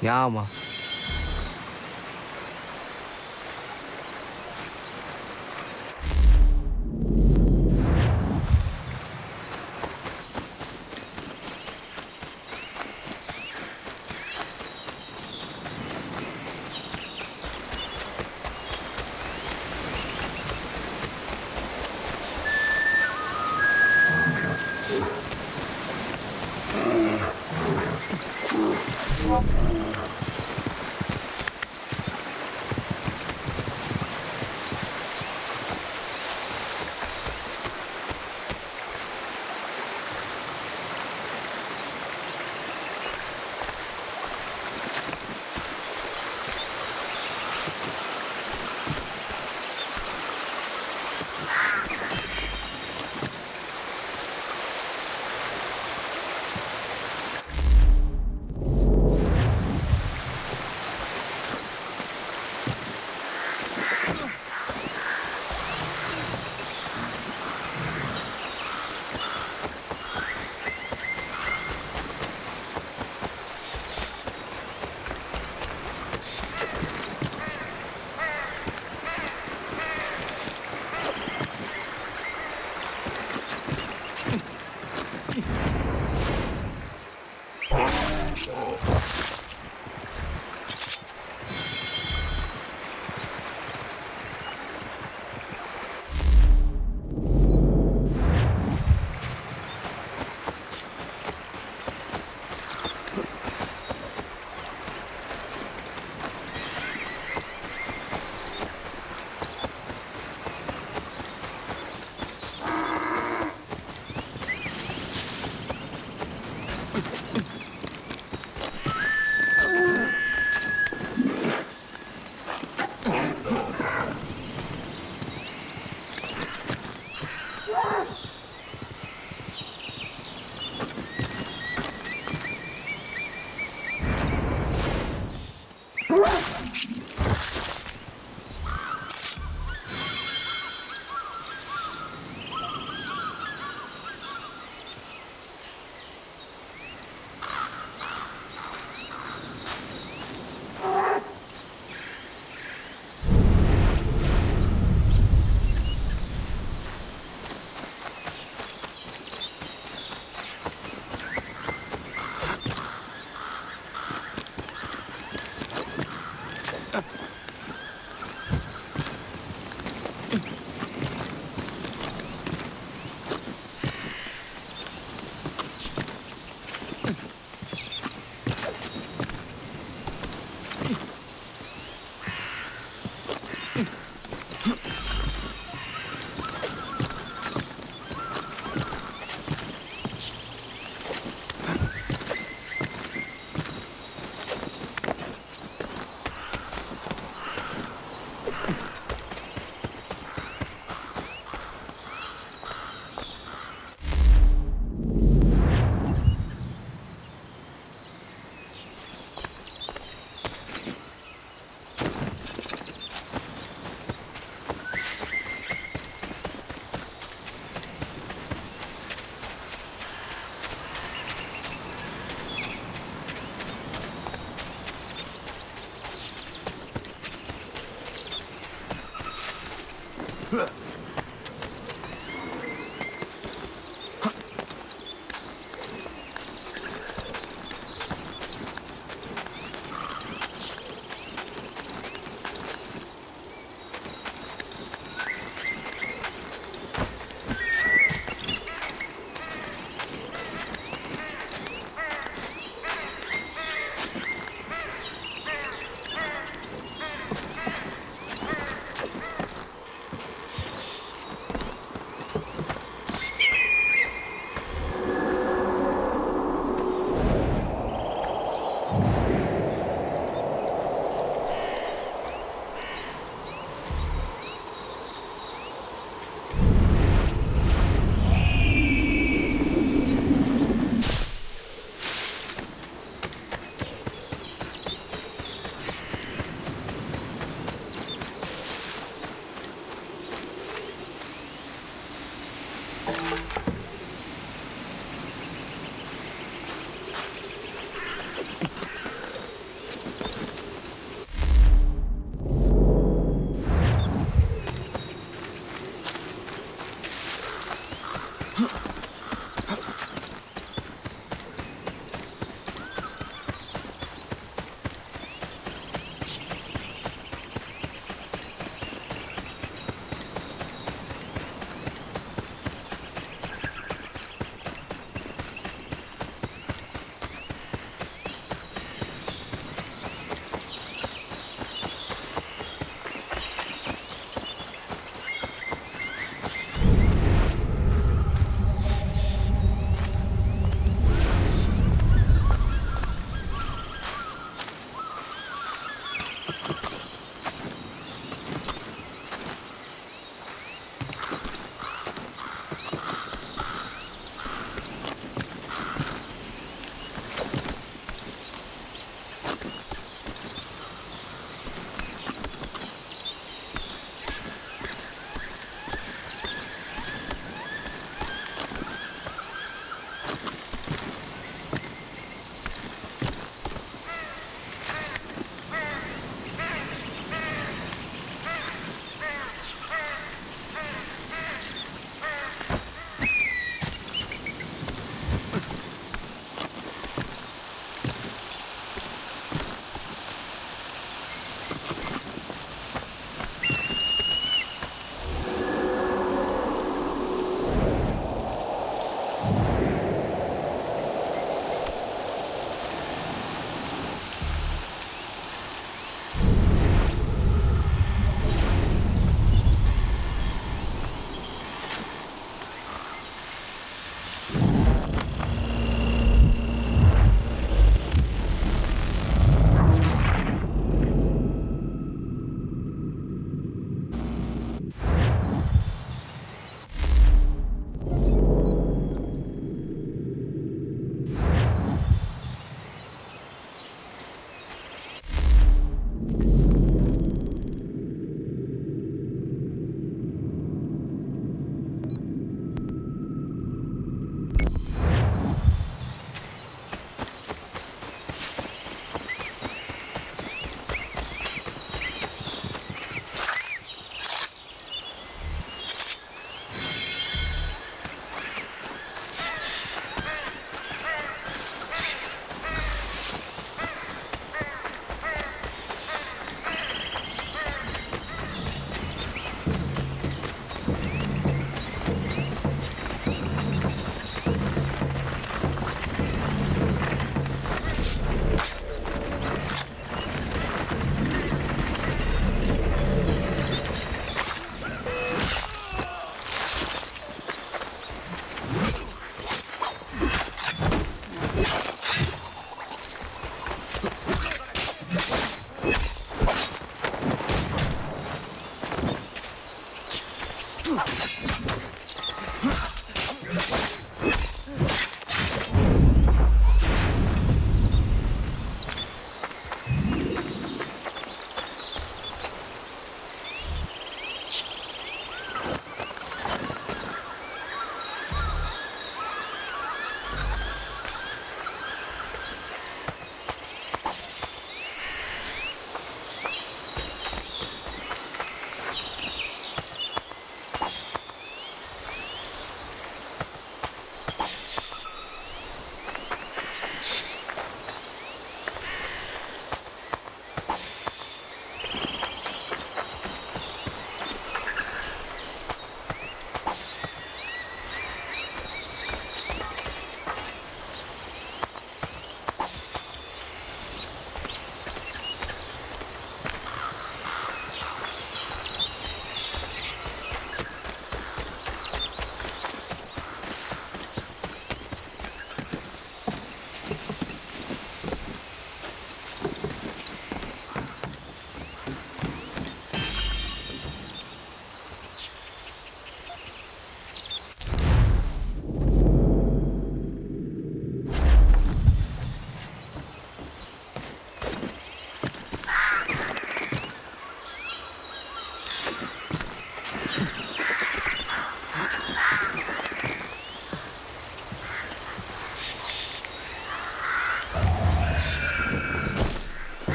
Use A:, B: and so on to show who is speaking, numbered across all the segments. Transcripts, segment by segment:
A: Ja, Mann.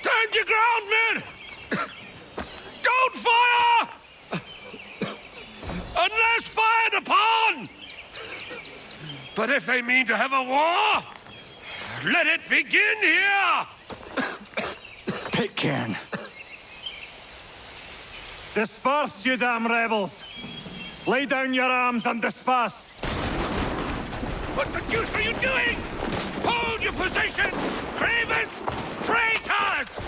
A: Stand your ground, men! Don't fire! Unless fired upon! But if they mean to have a war, let it begin here!
B: Pitcairn.
C: Disperse, you damn rebels! Lay down your arms and disperse!
A: What the deuce are you doing? Hold your position! Cravens! Traitors!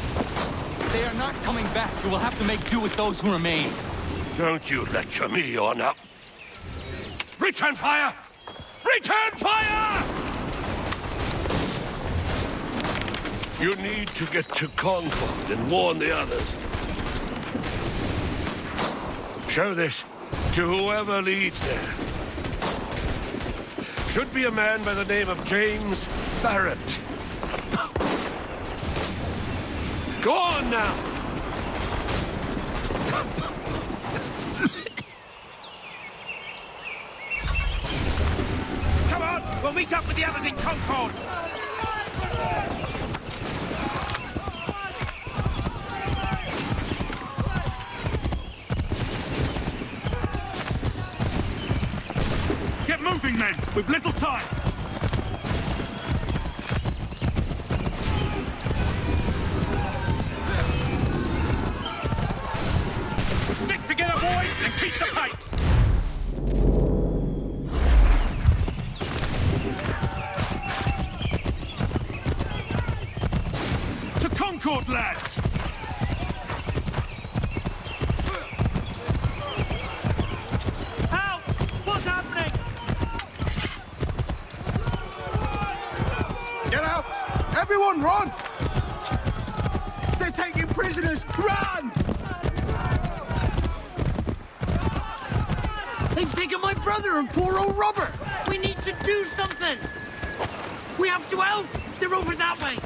B: They are not coming back. You will have to make do with those who remain.
A: Don't you lecture me on up. Return fire! Return fire! You need to get to Concord and warn the others. Show this to whoever leads there. Should be a man by the name of James Barrett. Go on now!
D: Come on! We'll meet up with the others in Concord!
C: Get moving, men! We've little time! Stick together, boys, and keep the pace! To Concord, lads! Help! What's happening?
D: Get out! Everyone run! They're taking prisoners! Run!
E: They've taken my brother and poor old Robert! We need to do something! We have to help! They're over that way!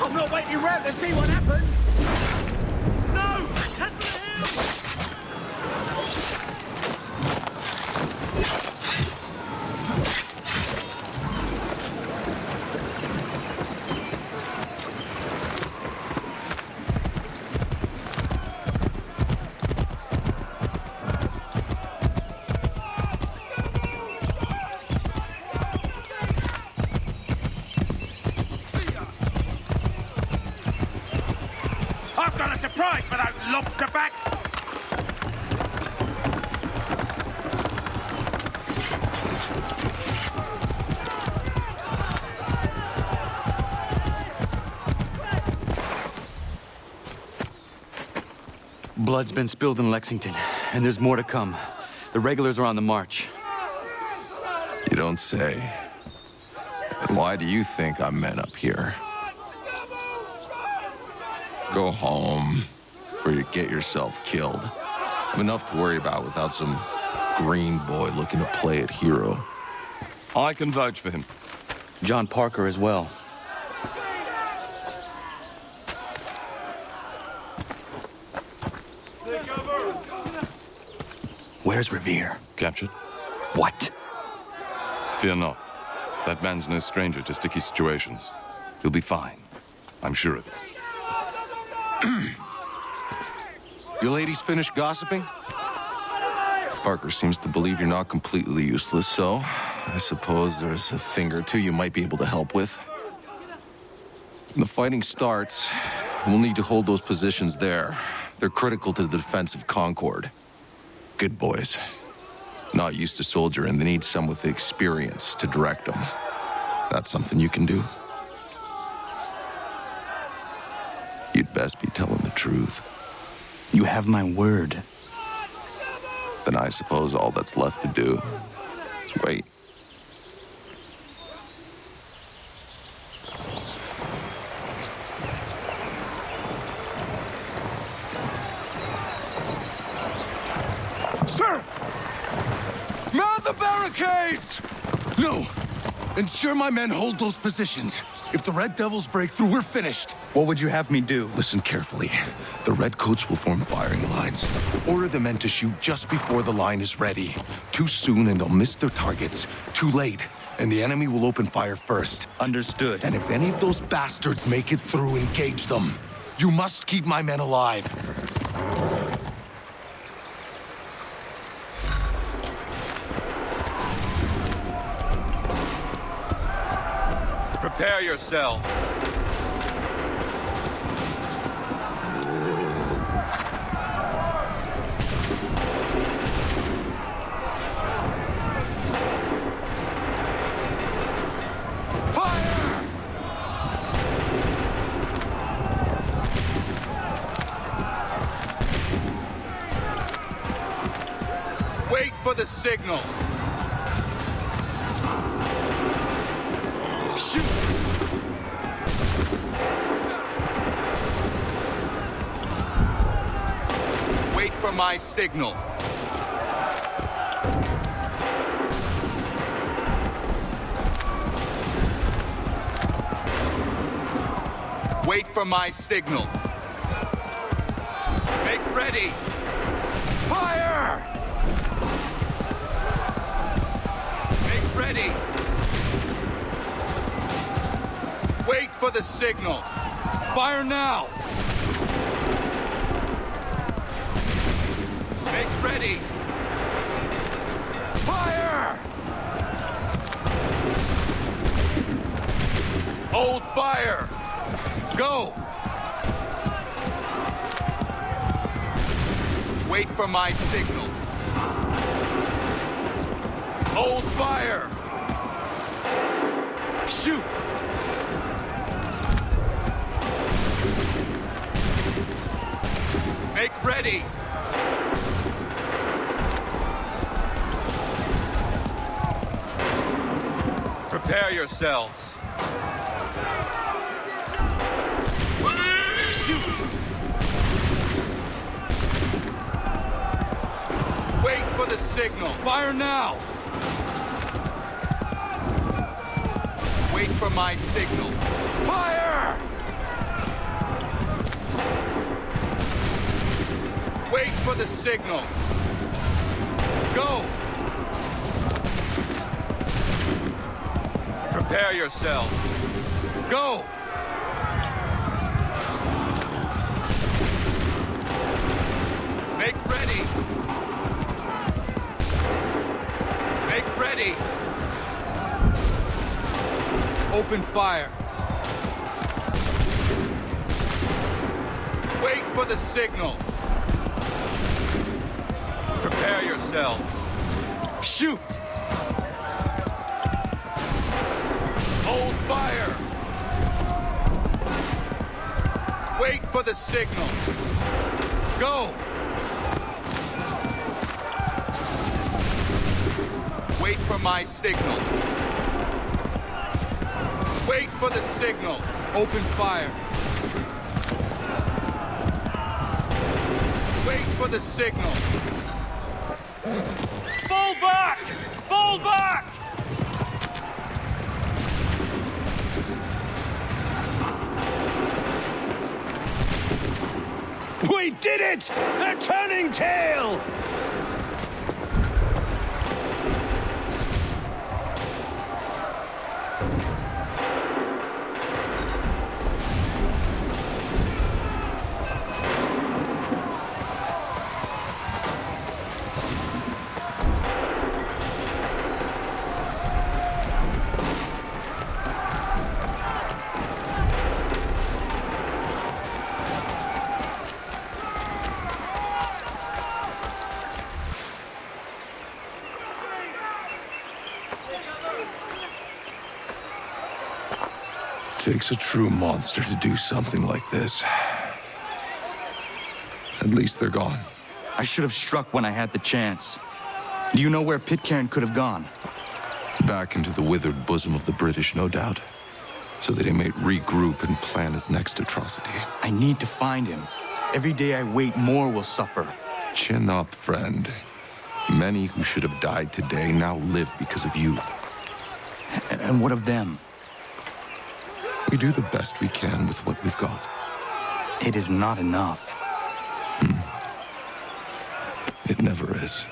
D: I'm not waiting around to see what happens.
E: No! Head for the hill!
D: I've got a surprise for those lobster backs.
B: Blood's been spilled in Lexington, and there's more to come. The regulars are on the march.
F: You don't say. And why do you think I'm men up here? Go home, or you get yourself killed. I've enough to worry about without some green boy looking to play it hero.
A: I can vouch for him.
B: John Parker as well. Where's Revere?
A: Captured?
B: What?
A: Fear not. That man's no stranger to sticky situations. He'll be fine. I'm sure of it.
F: You ladies finished gossiping? Parker seems to believe you're not completely useless, so I suppose there's a thing or two you might be able to help with. When the fighting starts, we'll need to hold those positions there. They're critical to the defense of Concord. Good boys. Not used to soldiering, they need some with the experience to direct them. That's something you can do. You'd best be telling the truth.
B: You have my word.
F: Then I suppose all that's left to do is wait.
D: Sir!
F: Mount the barricades! No! Ensure my men hold those positions. If the Red Devils break through, we're finished.
B: What would you have me do?
F: Listen carefully. The Redcoats will form firing lines. Order the men to shoot just before the line is ready. Too soon and they'll miss their targets. Too late, and the enemy will open fire first.
B: Understood.
F: And if any of those bastards make it through, engage them. You must keep my men alive.
A: Prepare yourselves.
F: Fire!
A: Wait for the signal.
F: Shoot!
A: Wait for my signal. Wait for my signal. Make ready.
F: Fire!
A: Make ready. Wait for the signal. Fire now. Make ready.
F: Fire!
A: Hold fire. Go. Wait for my signal. Hold fire. Shoot. Make ready. Prepare yourselves. Shoot. Wait for the signal. Fire now. Wait for my signal.
F: Fire!
B: for the signal. Go! Prepare yourselves. Go! Make ready! Make ready! Open fire. Wait for the signal. Prepare yourselves. Shoot! Hold fire! Wait for the signal. Go! Wait for my signal. Wait for the signal. Open fire. Wait for the signal.
C: Fall back! Fall back!
A: We did it! They're turning tail!
F: Takes a true monster to do something like this. At least they're gone.
B: I should have struck when I had the chance. Do you know where Pitcairn could have gone?
F: Back into the withered bosom of the British, no doubt. So that he might regroup and plan his next atrocity.
B: I need to find him. Every day I wait, more will suffer.
F: Chin up, friend. Many who should have died today now live because of you.
B: And what of them?
F: We do the best we can with what we've got.
B: It is not enough.
F: It never is.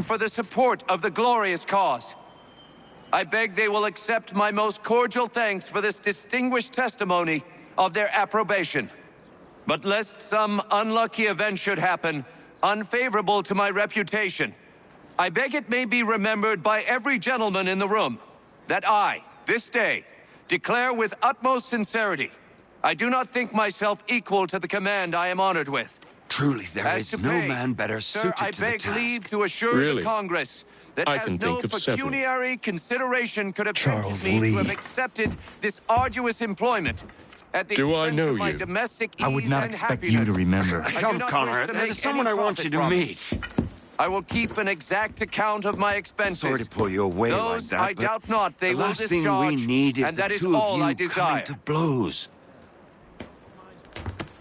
G: For the support of the glorious cause. I beg they will accept my most cordial thanks for this distinguished testimony of their approbation. But lest some unlucky event should happen, unfavorable to my reputation, I beg it may be remembered by every gentleman in the room that I, this day, declare with utmost sincerity, I do not think myself equal to the command I am honored with.
A: Truly, there
G: As
A: is
G: to
A: no
G: pay,
A: man better
G: sir,
A: suited
G: I
A: to the
G: beg
A: task.
G: leave to assure
H: Really?
G: the Congress that
H: I
G: as
H: can
G: no
H: think of several.
G: pecuniary consideration could have
A: Charles
G: tempted me
A: Lee.
G: to have accepted this arduous employment at the
H: Do I
G: expense
H: know
G: of my
H: you?
G: domestic ease
B: I would not
G: and
B: expect
G: happiness.
B: you to remember.
G: I do
A: Come,
G: not
A: Connor,
G: wish to make
A: there's someone
G: any
A: I want you to
G: profit from
A: meet.
G: it. I will keep an exact account of my expenses.
A: Sorry to pull you away like
G: Those
A: that,
G: I
A: but
G: doubt not they
A: the
G: will
A: last
G: discharge,
A: thing we need is
G: and
A: the
G: that is
A: two
G: all
A: of you
G: I desire.
A: coming to blows.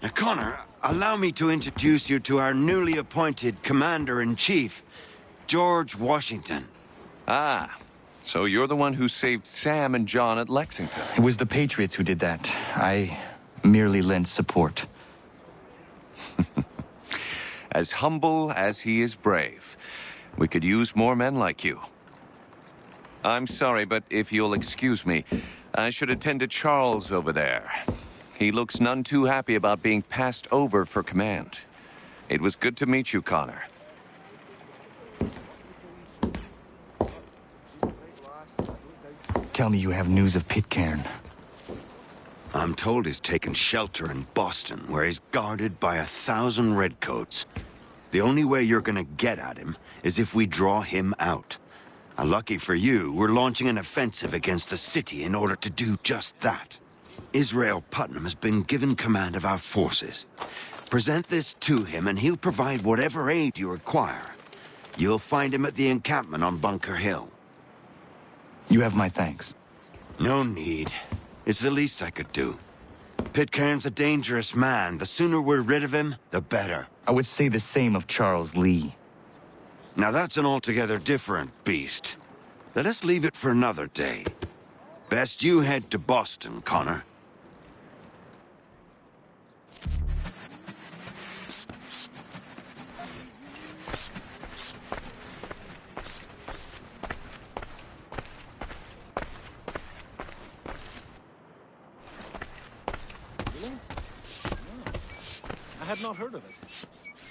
A: Now, Connor, allow me to introduce you to our newly appointed Commander-in-Chief, George Washington.
G: Ah, so you're the one who saved Sam and John at Lexington.
B: It was the Patriots who did that. I merely lent support.
G: As humble as he is brave. We could use more men like you. I'm sorry, but if you'll excuse me, I should attend to Charles over there. He looks none too happy about being passed over for command. It was good to meet you, Connor.
B: Tell me you have news of Pitcairn.
A: I'm told he's taken shelter in Boston, where he's guarded by 1,000 redcoats. The only way you're gonna get at him is if we draw him out. Lucky for you, we're launching an offensive against the city in order to do just that. Israel Putnam has been given command of our forces. Present this to him and he'll provide whatever aid you require. You'll find him at the encampment on Bunker Hill.
B: You have my thanks.
A: No need. It's the least I could do. Pitcairn's a dangerous man. The sooner we're rid of him, the better.
B: I would say the same of Charles Lee.
A: Now that's an altogether different beast. Let us leave it for another day. Best you head to Boston, Connor.
H: I had not heard of it.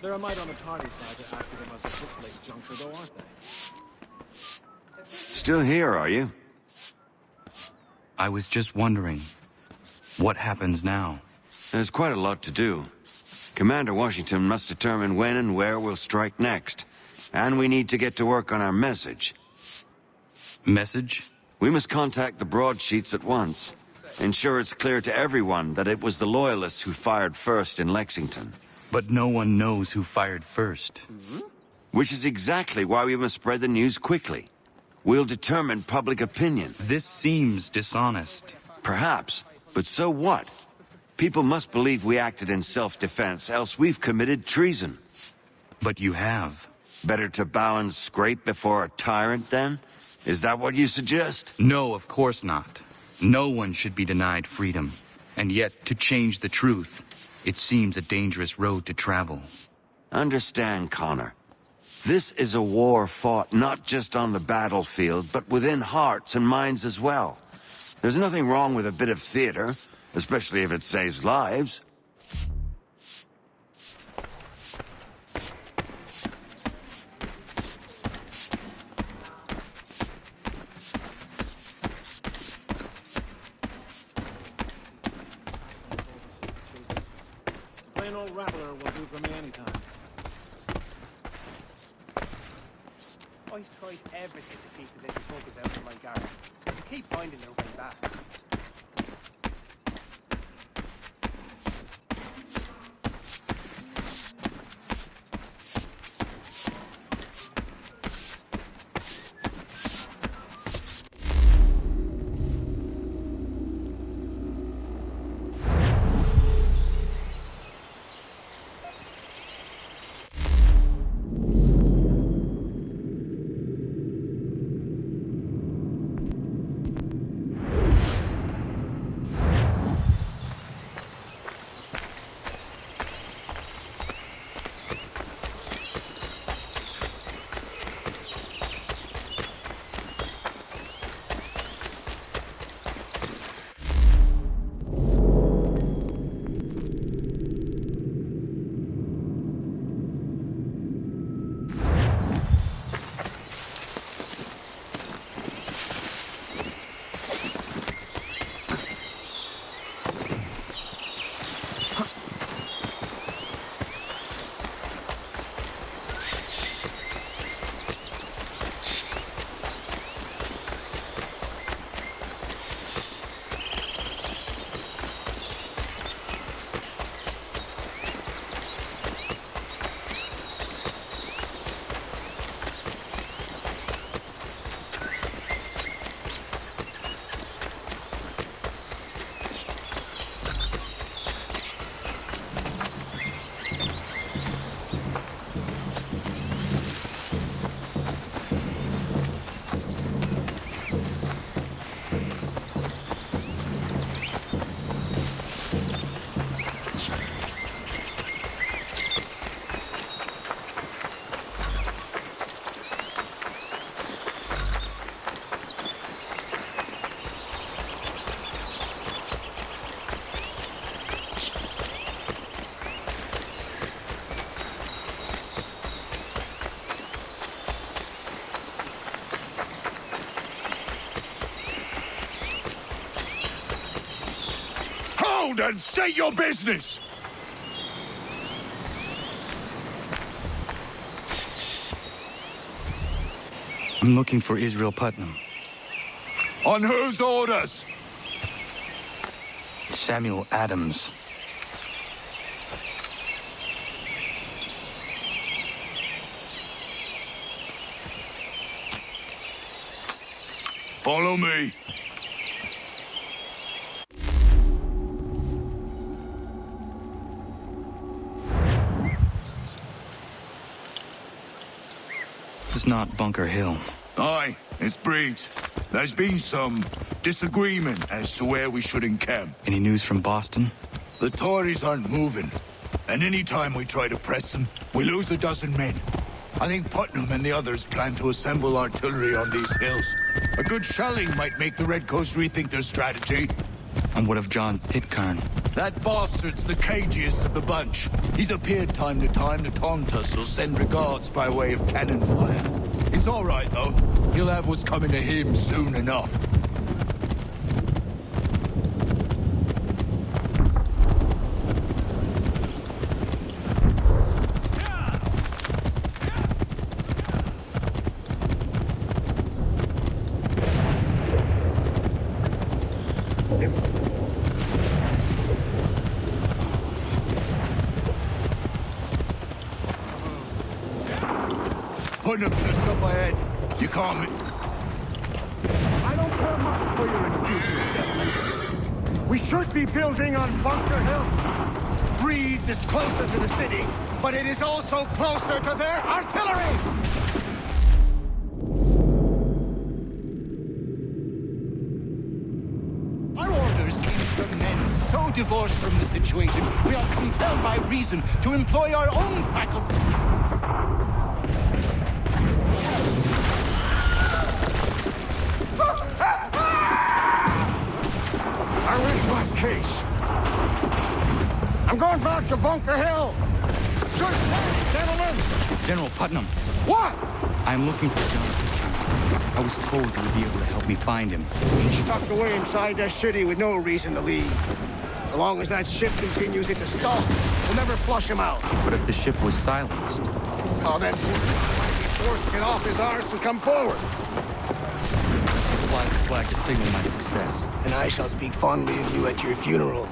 H: They're a mite on the party side to ask if it must have this late juncture, though, aren't they?
A: Still here, are you?
B: I was just wondering, what happens now?
A: There's quite a lot to do. Commander Washington must determine when and where we'll strike next. And we need to get to work on our message.
B: Message?
A: We must contact the broadsheets at once. Ensure it's clear to everyone that it was the Loyalists who fired first in Lexington.
B: But no one knows who fired first.
A: Which is exactly why we must spread the news quickly. We'll determine public opinion.
B: This seems dishonest.
A: Perhaps, but so what? People must believe we acted in self-defense, else we've committed treason.
B: But you have.
A: Better to bow and scrape before a tyrant, then? Is that what you suggest?
B: No, of course not. No one should be denied freedom. And yet, to change the truth, it seems a dangerous road to travel.
A: Understand, Connor. This is a war fought not just on the battlefield, but within hearts and minds as well. There's nothing wrong with a bit of theater, especially if it saves lives.
H: Plain old rattler will do for me anytime.
I: I've tried everything to keep the little buggers out of my garden. I keep finding their way back.
D: Hold and state your business!
B: I'm looking for Israel Putnam.
D: On whose orders?
B: Samuel Adams.
D: Follow me.
B: It's not Bunker Hill.
D: Aye, it's Breeds. There's been some disagreement as to where we should encamp.
B: Any news from Boston?
D: The Tories aren't moving, and any time we try to press them, we lose a dozen men. I think Putnam and the others plan to assemble artillery on these hills. A good shelling might make the Redcoats rethink their strategy.
B: And what of John Pitcairn?
D: That bastard's the cagiest of the bunch. He's appeared time to taunt us or send regards by way of cannon fire. He's all right, though. He'll have what's coming to him soon enough. Putnam's just up ahead. You can't...
J: I don't care much for your excuses, gentlemen. We should be building on Bunker Hill. Breeds is closer to the city, but it is also closer to their artillery!
I: Our orders came from men so divorced from the situation, we are compelled by reason to employ our own faculty.
J: I wish my case. I'm going back to Bunker Hill. Good day, gentlemen.
B: General Putnam,
J: What?
B: I'm looking for John Pitcairn. I was told you would be able to help me find him.
J: He's tucked away inside that city with no reason to leave. So long as that ship continues its assault, we'll never flush him out.
B: But if the ship was silenced?
J: Oh, then might be forced to get off his arse and come forward.
B: Fly the flag to signal my success.
J: And I shall speak fondly of you at your funeral.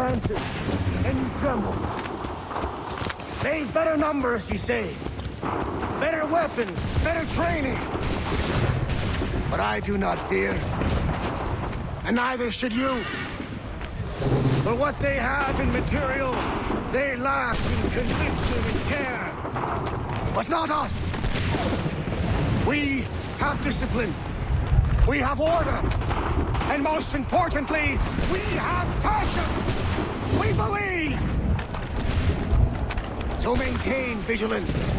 J: advances, and you tremble. They've better numbers, you say. Better weapons, better training. But I do not fear. And neither should you. For what they have in material, they lack in conviction and care. But not us. We have discipline. We have order. And most importantly, we have passion. We believe. So maintain vigilance.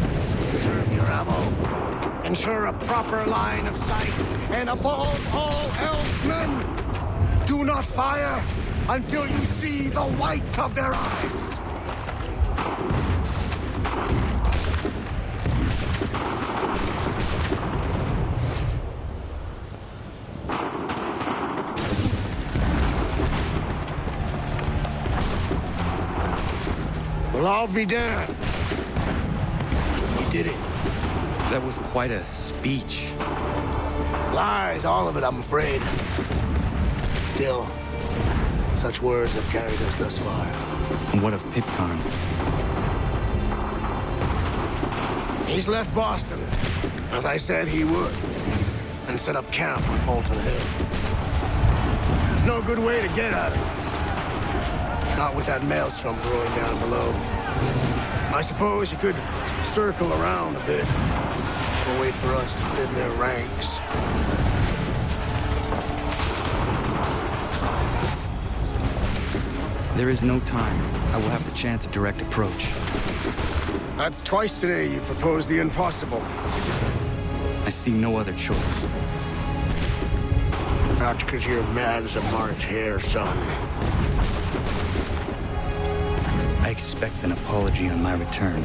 J: Reserve your ammo. Ensure a proper line of sight. And above all else, men, do not fire until you see the whites of their eyes. Well, I'll be damned. You did it.
B: That was quite a speech.
J: Lies, all of it, I'm afraid. Still, such words have carried us thus far.
B: And what of Pitcairn?
J: He's left Boston, as I said he would, and set up camp on Bolton Hill. There's no good way to get at him. Not with that maelstrom brewing down below. I suppose you could circle around a bit, or wait for us to thin their ranks.
B: There is no time. I will have to chance a direct approach.
J: That's twice today you proposed the impossible.
B: I see no other choice.
J: Not because you're mad as a March hare, son.
B: I expect an apology on my return.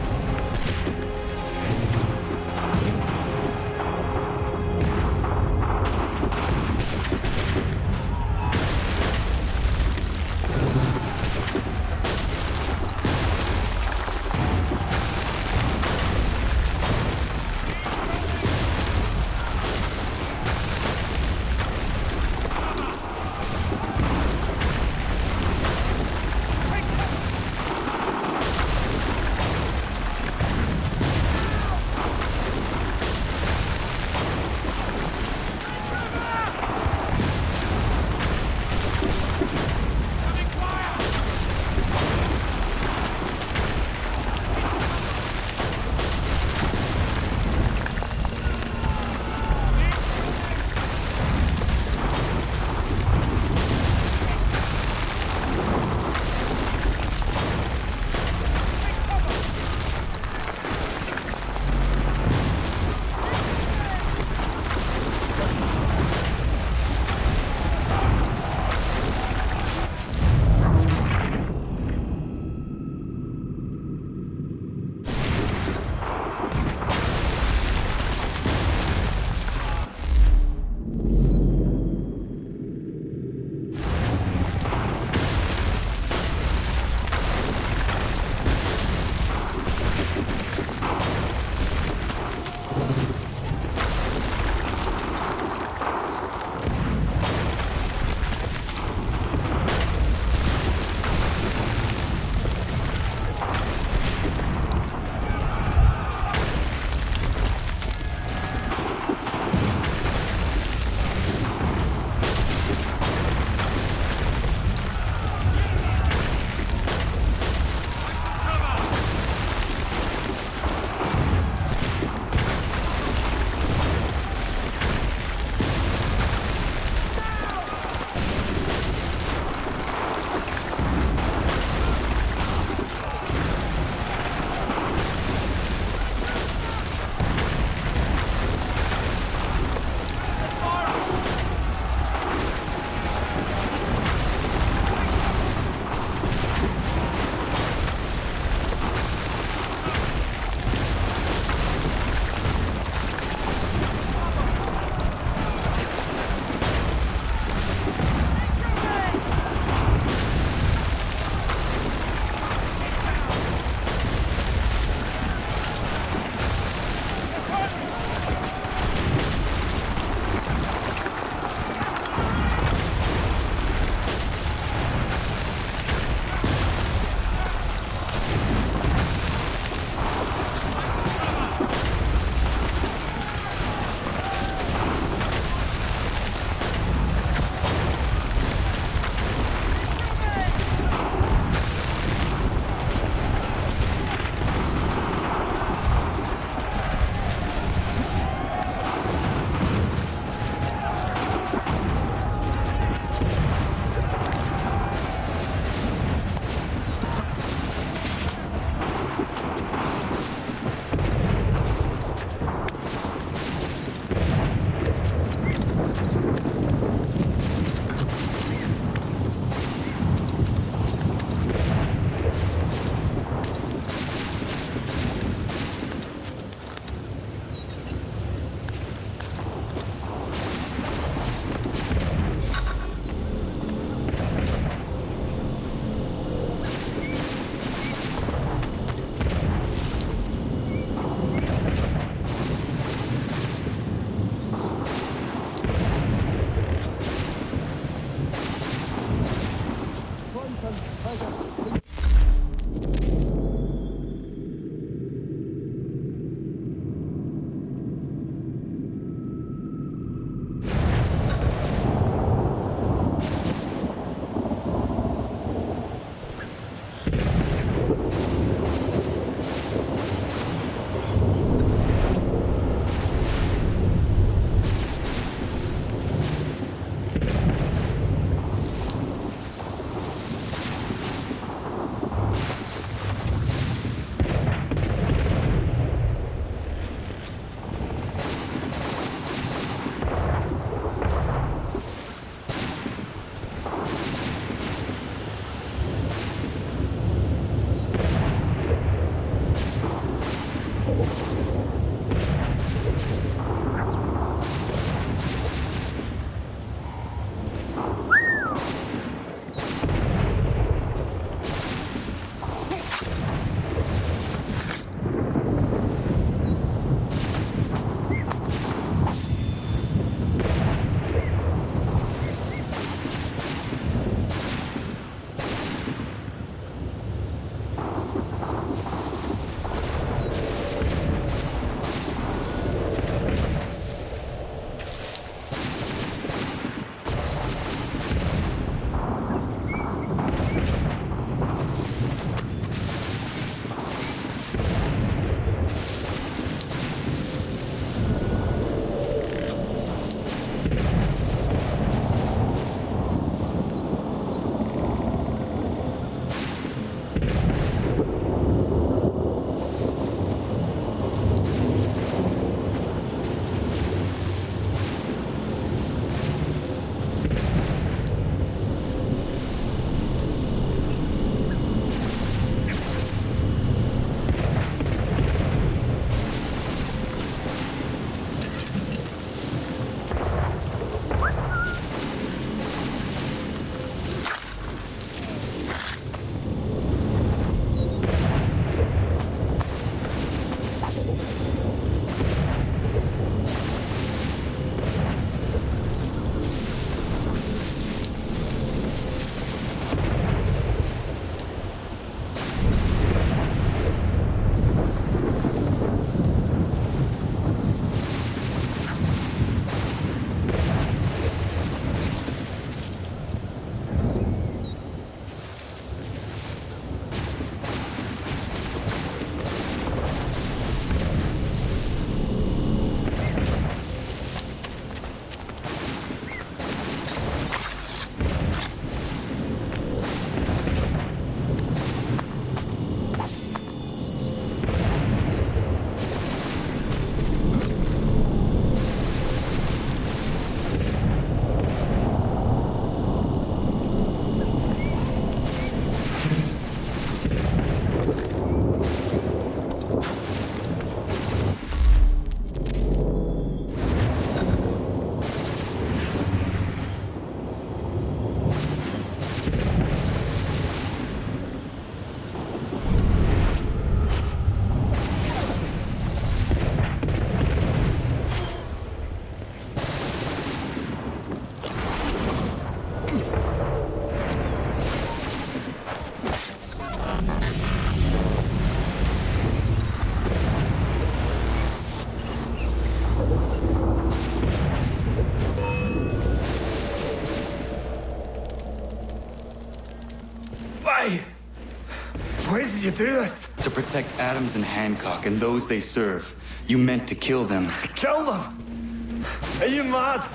C: Why did you do this?
B: To protect Adams and Hancock and those they serve. You meant to kill them.
C: Kill them? Are you mad?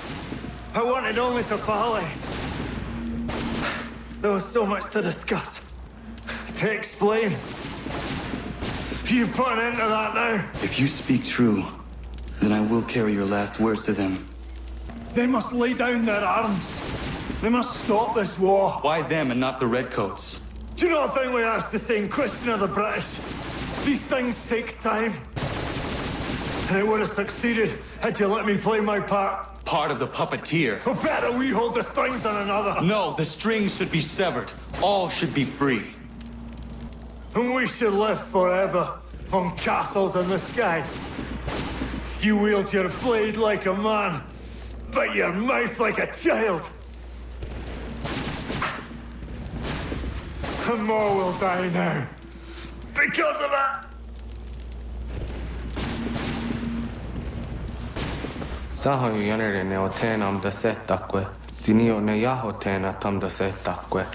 C: I wanted only to parley. There was so much to discuss, to explain. You put an end to that now.
B: If you speak true, then I will carry your last words to them.
C: They must lay down their arms. They must stop this war.
B: Why them and not the Redcoats?
C: Do you not think we asked the same question of the British? These things take time. And it would have succeeded had you let me play my part.
B: Part of the puppeteer.
C: Or better, we hold the strings on another.
B: No, the strings should be severed. All should be free.
C: And we should live forever on castles in the sky. You wield your blade like a man, but your mouth like a child. And more will die now. Because of that!
K: Sahoin jänerene o teena am da setakwe. Tinio ne jaho teena tam da setakwe.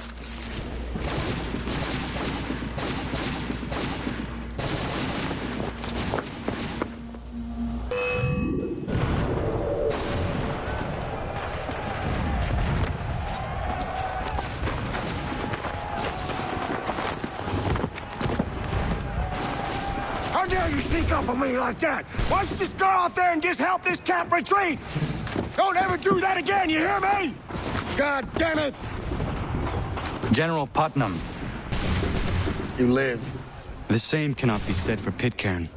J: How dare you sneak up on me like that? Why don't you just go out there and just help this camp retreat? Don't ever do that again, you hear me? God damn it!
B: General Putnam.
J: You live.
B: The same cannot be said for Pitcairn.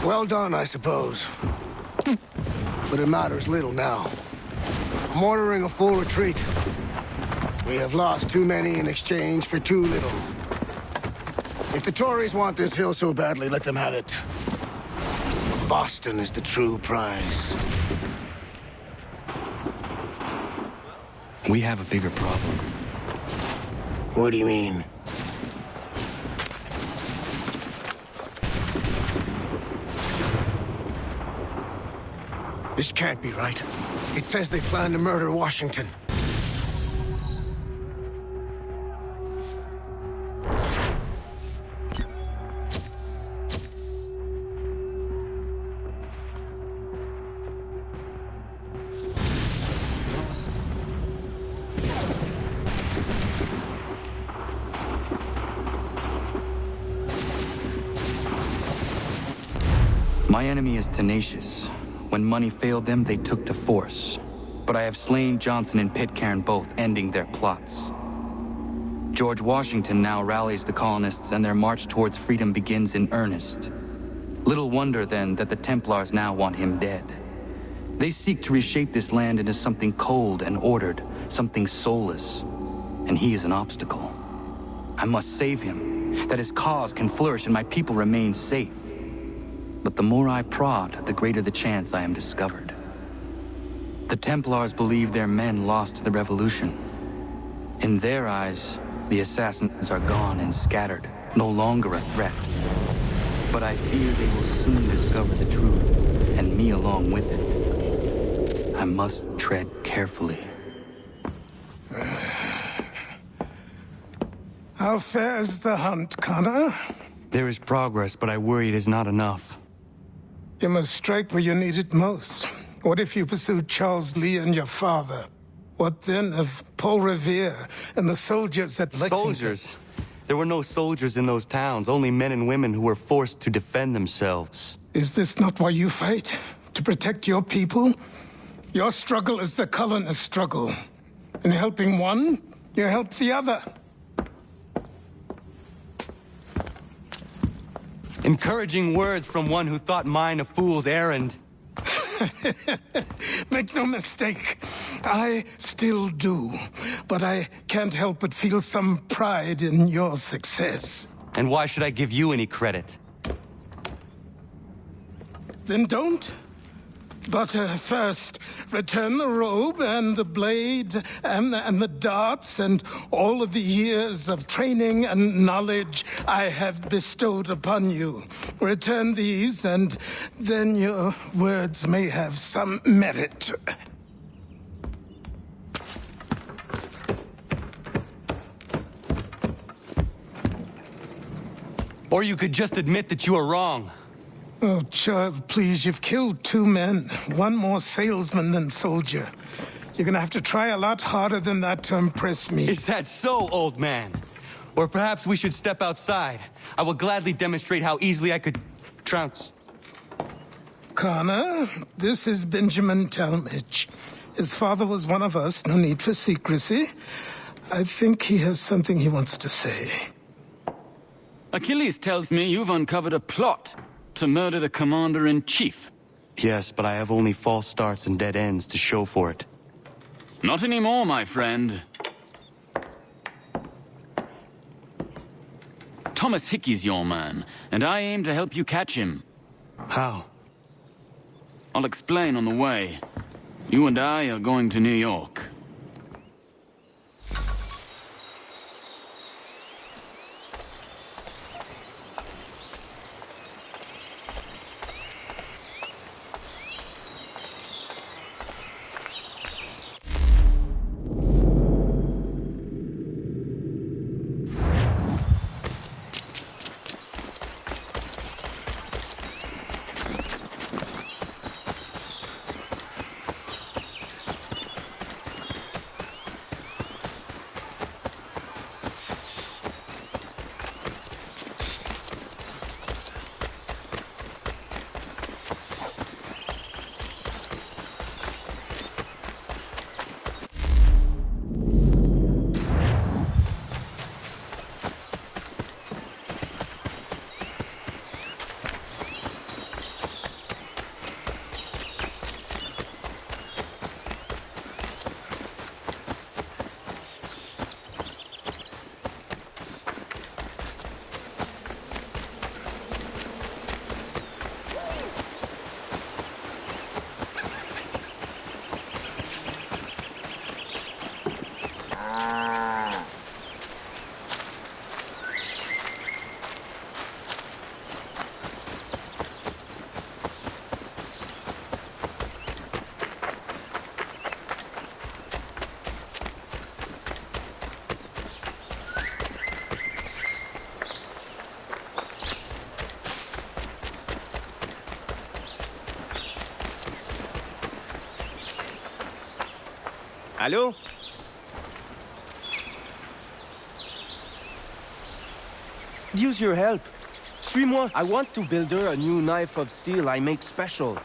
J: Well done, I suppose. But it matters little now. I'm ordering a full retreat. We have lost too many in exchange for too little. If the Tories want this hill so badly, let them have it. Boston is the true prize.
B: We have a bigger problem.
J: What do you mean? This can't be right. It says they plan to murder Washington.
B: My enemy is tenacious. When money failed them, they took to force. But I have slain Johnson and Pitcairn both, ending their plots. George Washington now rallies the colonists, and their march towards freedom begins in earnest. Little wonder, then, that the Templars now want him dead. They seek to reshape this land into something cold and ordered, something soulless. And he is an obstacle. I must save him, that his cause can flourish and my people remain safe. But the more I prod, the greater the chance I am discovered. The Templars believe their men lost the revolution. In their eyes, the assassins are gone and scattered, no longer a threat. But I fear they will soon discover the truth, and me along with it. I must tread carefully.
L: How fares the hunt, Connor?
B: There is progress, but I worry it is not enough.
L: You must strike where you need it most. What if you pursued Charles Lee and your father? What then of Paul Revere and the soldiers at Lexington?
B: Soldiers? There were no soldiers in those towns, only men and women who were forced to defend themselves.
L: Is this not why you fight? To protect your people? Your struggle is the colonist struggle. In helping one, you help the other.
B: Encouraging words from one who thought mine a fool's errand.
L: Make no mistake, I still do. But I can't help but feel some pride in your success.
B: And why should I give you any credit?
L: Then don't. But first, return the robe and the blade and the darts and all of the years of training and knowledge I have bestowed upon you. Return these, and then your words may have some merit.
B: Or you could just admit that you are wrong.
L: Oh, child, please, you've killed 2 men. One more salesman than soldier. You're gonna have to try a lot harder than that to impress me.
B: Is that so, old man? Or perhaps we should step outside. I will gladly demonstrate how easily I could trounce.
L: Connor, this is Benjamin Talmadge. His father was one of us, no need for secrecy. I think he has something he wants to say.
M: Achilles tells me you've uncovered a plot to murder the commander-in-chief.
B: Yes, but I have only false starts and dead ends to show for it.
M: Not anymore, my friend. Thomas Hickey's your man, and I aim to help you catch him.
B: How?
M: I'll explain on the way. You and I are going to New York.
N: Allô? Use your help. Suis-moi. I want to build her a new knife of steel I make special.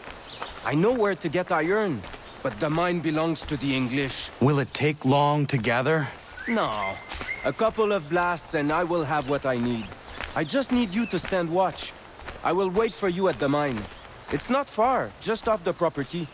N: I know where to get iron, but the mine belongs to the English.
B: Will it take long to gather?
N: No. A couple of blasts and I will have what I need. I just need you to stand watch. I will wait for you at the mine. It's not far, just off the property.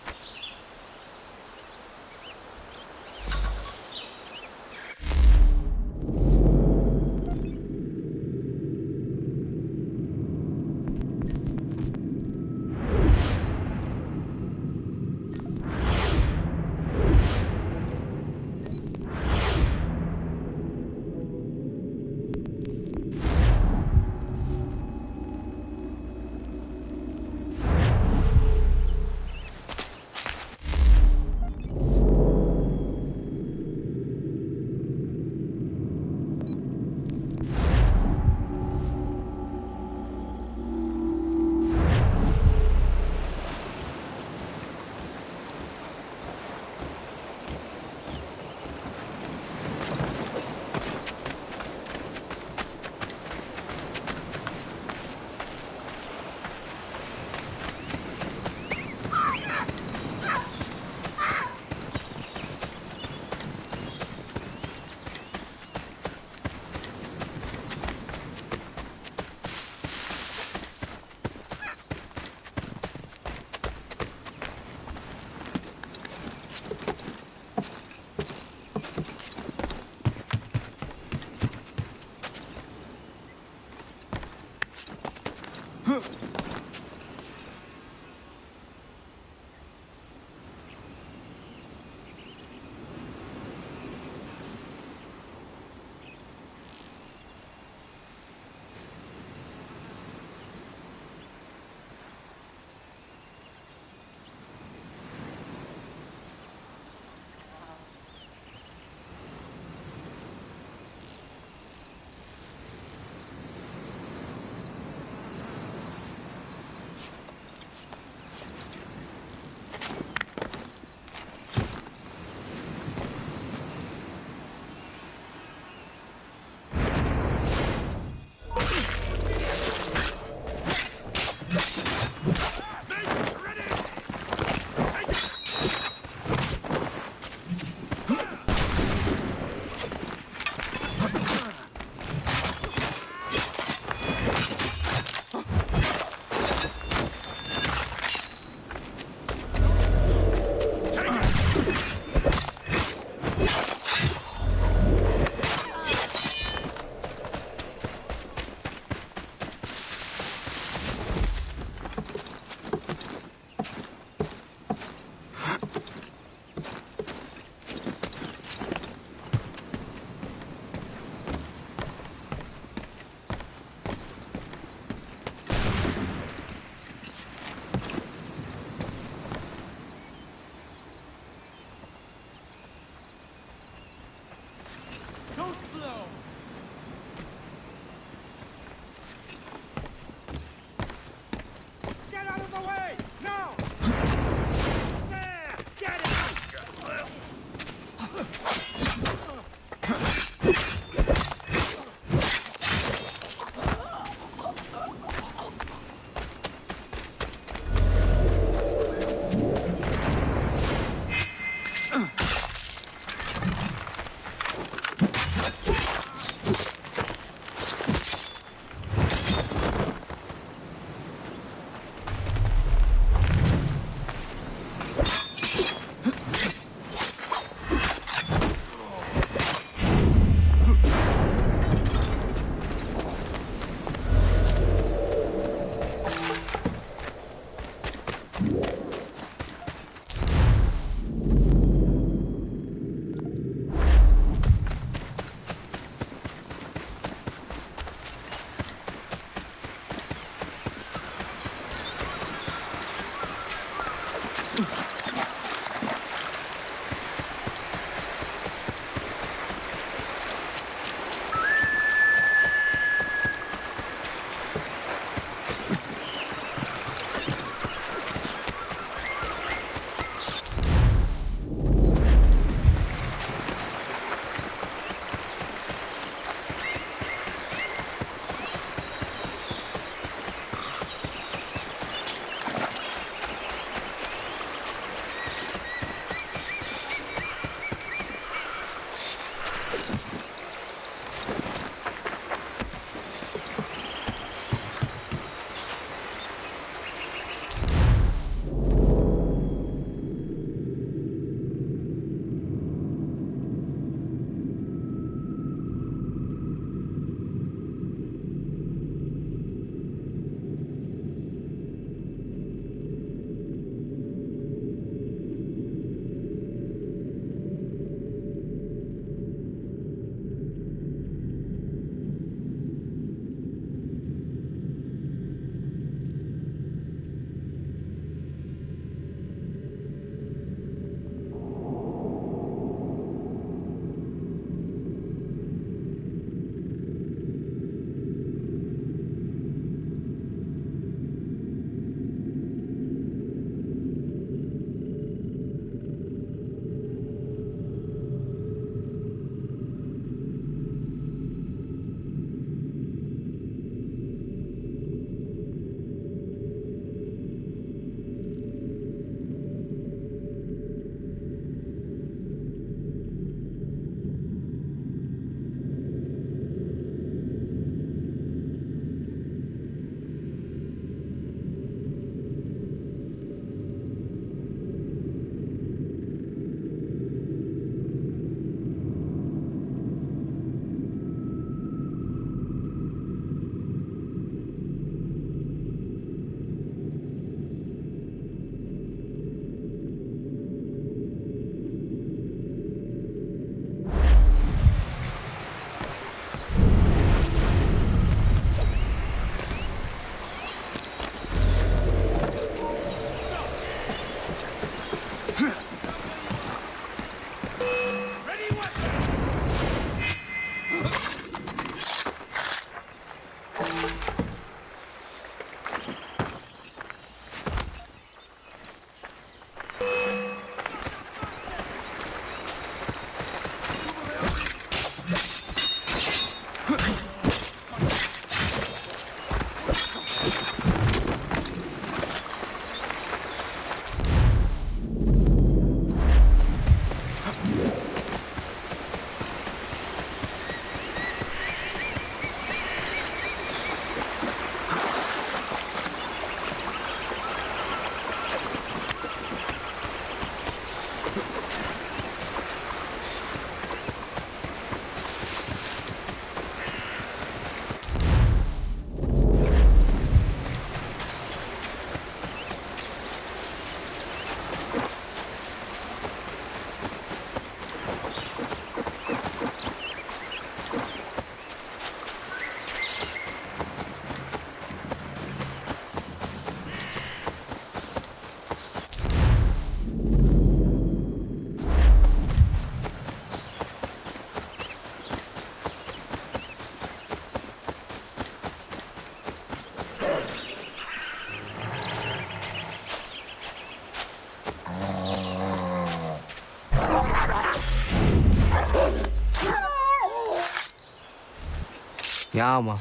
K: Yeah, man.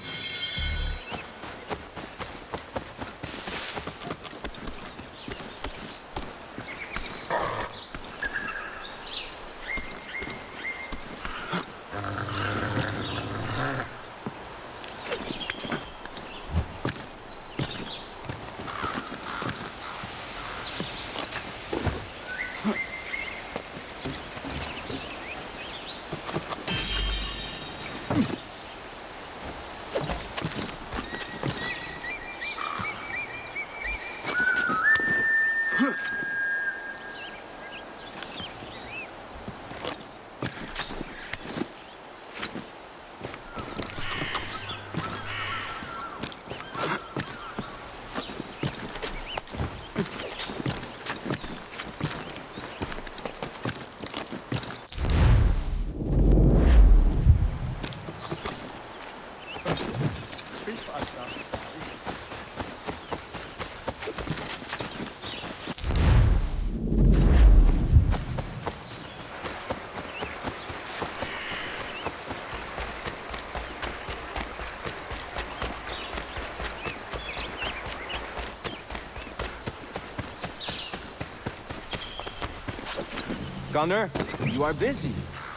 N: Gunner, you are busy.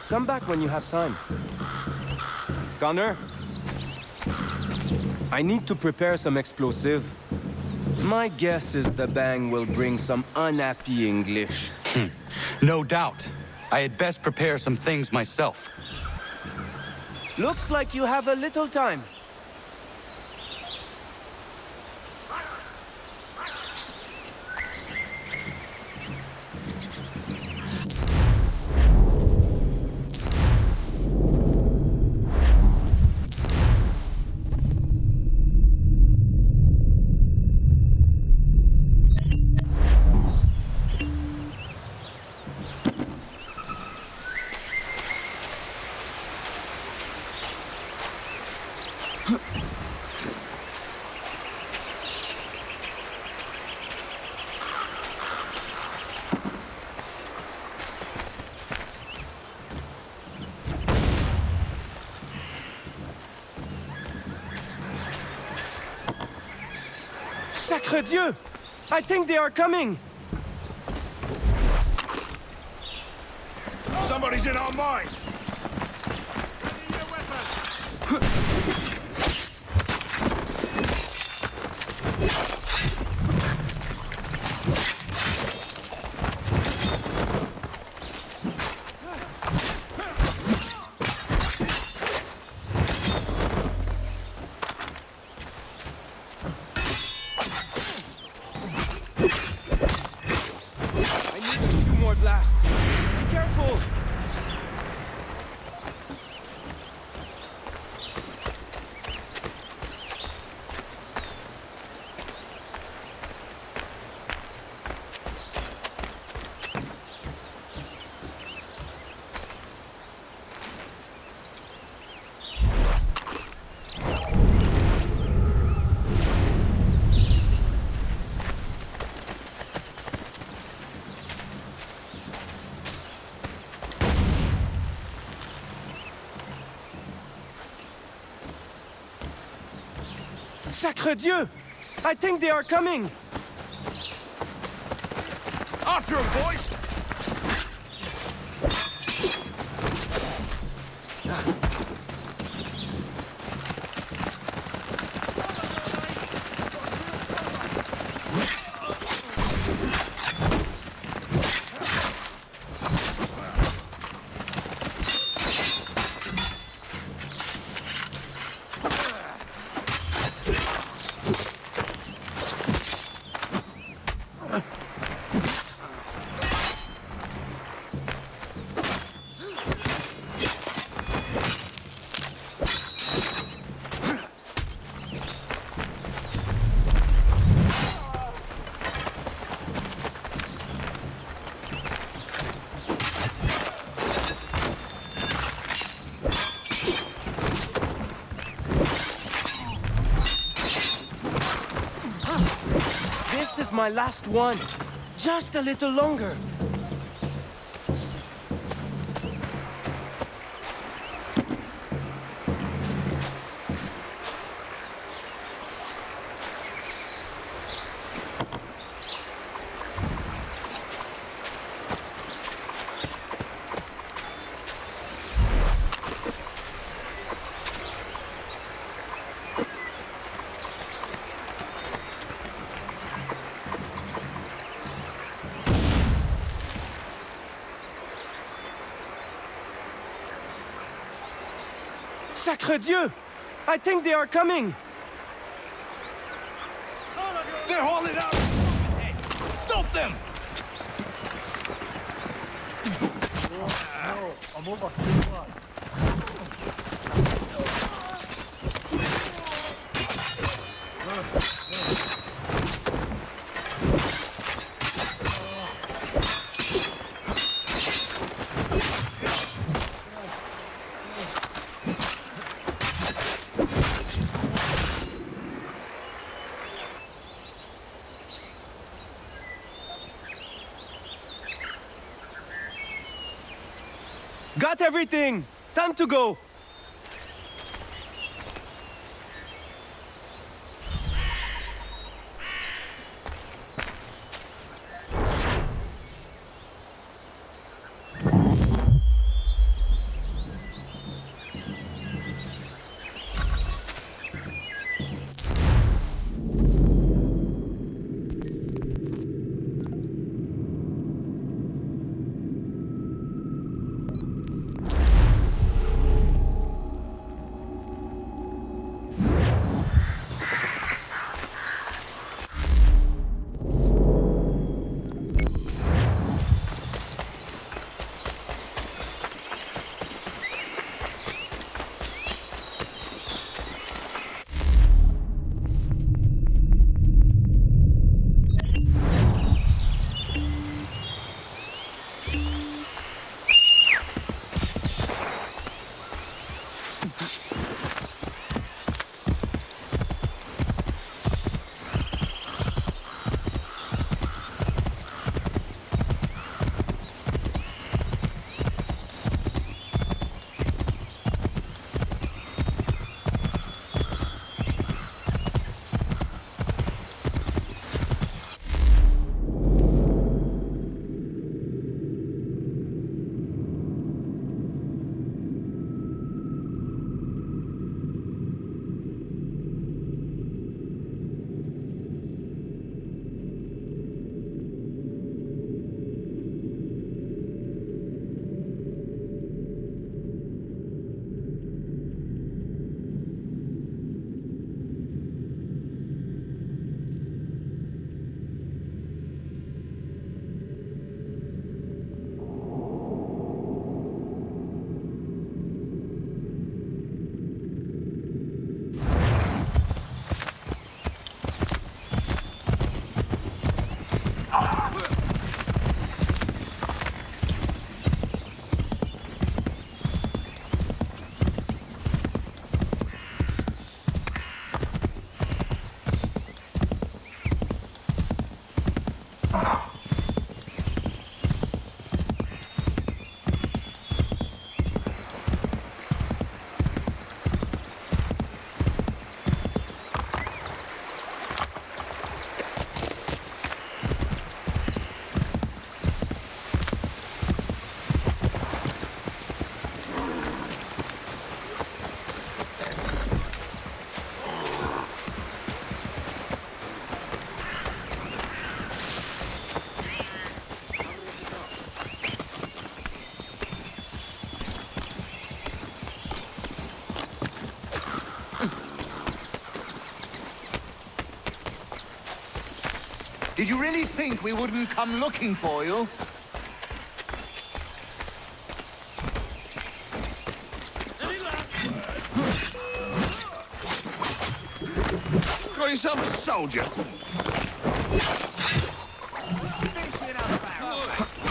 N: Come back when you have time. Gunner? I need to prepare some explosive. My guess is the bang will bring some unhappy English.
B: No doubt. I had best prepare some things myself.
N: Looks like you have a little time. Sacre Dieu! I think they are coming!
J: Somebody's in our mine!
N: Blasts. Be careful! Sacre Dieu! I think they are coming!
J: After them, boys!
N: This is my last one. Just a little longer. Sacre Dieu! I think they are coming!
D: They're holding up! Hey, stop them!
N: Got everything! Time to go!
D: Did you really think we wouldn't come looking for you?
A: Call yourself a soldier.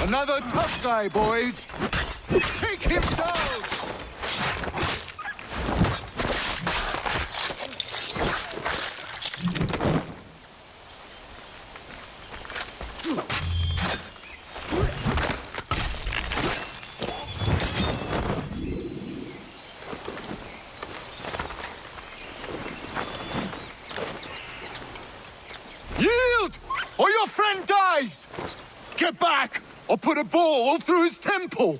D: Another tough guy, boys. Take him down! Yield! Or your friend dies! Get back, or put a ball through his temple!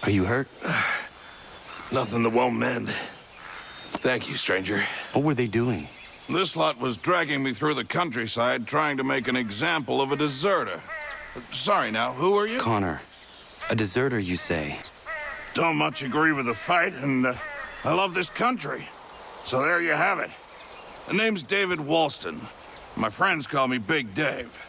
O: Are you hurt?
P: Nothing that won't mend. Thank you, stranger.
O: What were they doing?
P: This lot was dragging me through the countryside trying to make an example of a deserter. Sorry now, who are you?
O: Connor. A deserter, you say?
P: Don't much agree with the fight, and I love this country. So there you have it. The name's David Walston. My friends call me Big Dave.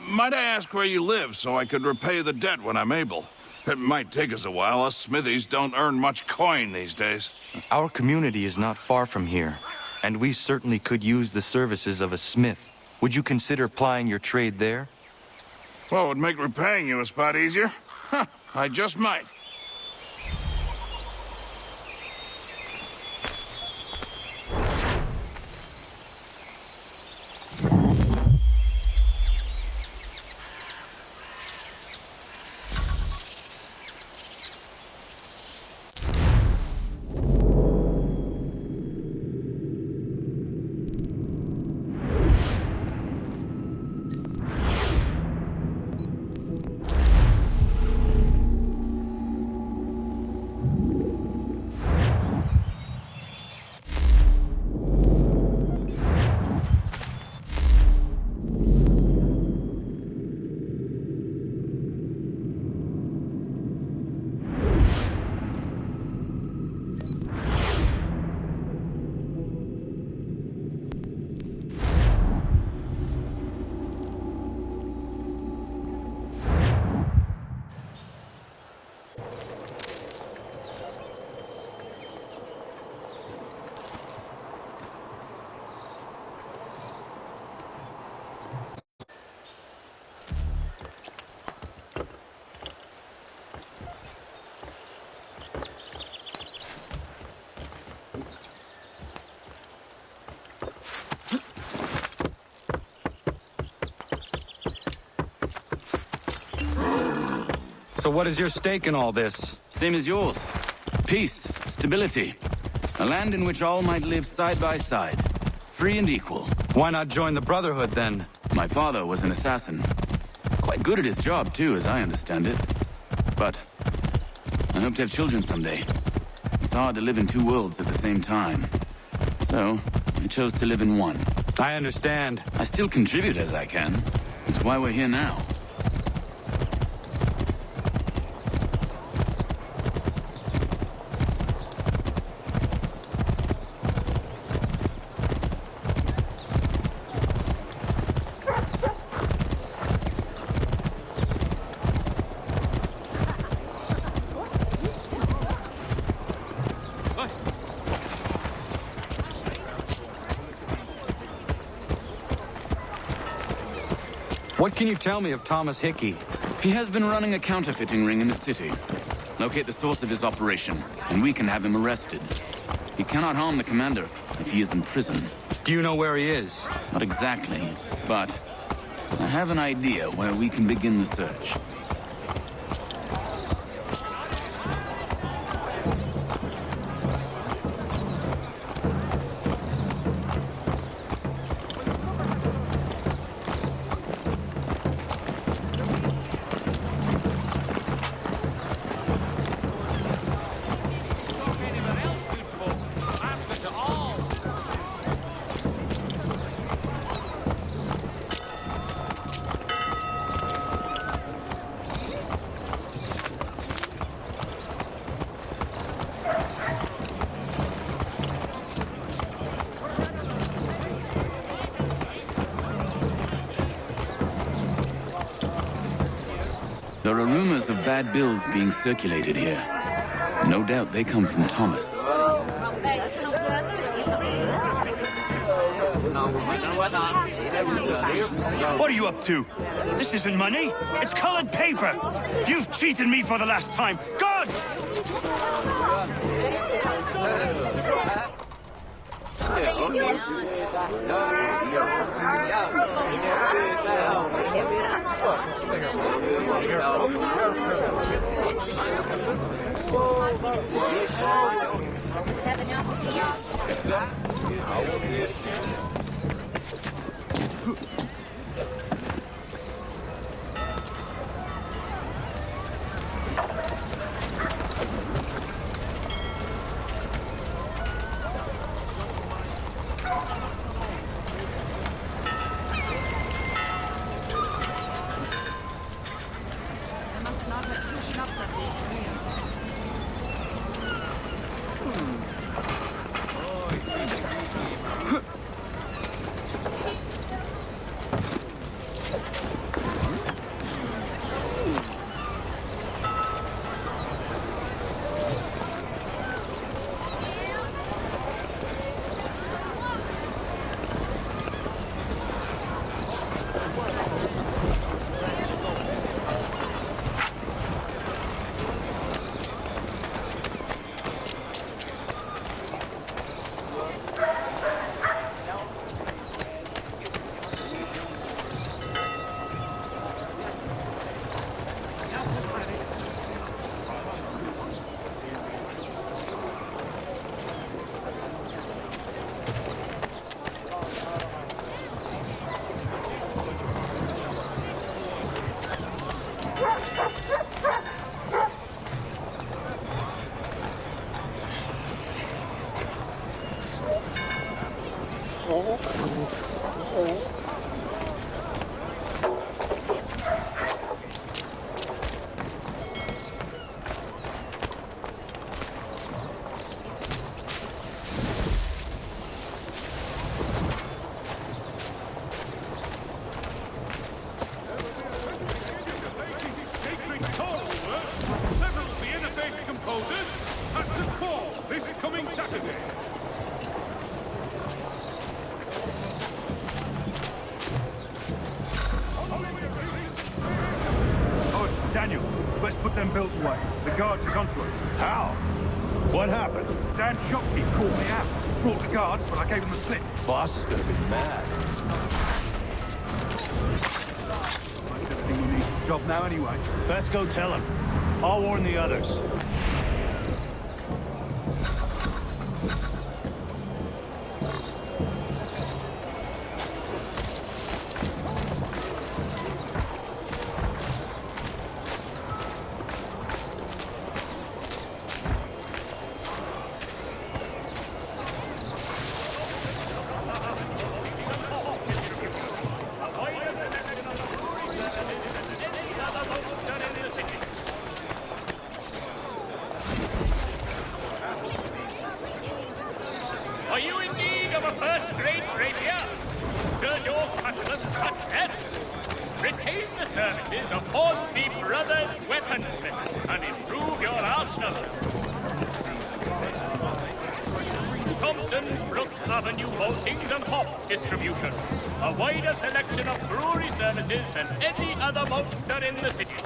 P: Might I ask where you live so I could repay the debt when I'm able? It might take us a while. Us smithies don't earn much coin these days.
B: Our community is not far from here, and we certainly could use the services of a smith. Would you consider plying your trade there?
P: Well, it would make repaying you a spot easier. Huh, I just might.
B: So what is your stake in all this?
M: Same as yours. Peace, stability. A land in which all might live side by side. Free and equal.
B: Why not join the Brotherhood, then?
M: My father was an assassin. Quite good at his job, too, as I understand it. But I hope to have children someday. It's hard to live in two worlds at the same time. So, I chose to live in one.
B: I understand.
M: I still contribute as I can. That's why we're here now.
B: What can you tell me of Thomas Hickey?
M: He has been running a counterfeiting ring in the city. Locate the source of his operation, and we can have him arrested. He cannot harm the commander if he is in prison.
B: Do you know where he is?
M: Not exactly, but I have an idea where we can begin the search. There are rumors of bad bills being circulated here. No doubt they come from Thomas.
Q: What are you up to? This isn't money. It's colored paper. You've cheated me for the last time. God!
R: put them bills away. The guards are onto us. How? What happened? Dan's shopkeep called me out. Brought the guards, but I gave him the slip. Boss is gonna be mad. Everything we need for the job now anyway. Best go tell him. I'll warn the others.
S: Are you in need of a first-rate rapier? Does your cutlass cut death? Retain the services of Hornsby Brothers Weaponsmiths and improve your arsenal. Thompson's Brook Avenue Maltings and Hop Distribution. A wider selection of brewery services than any other maltster in the city.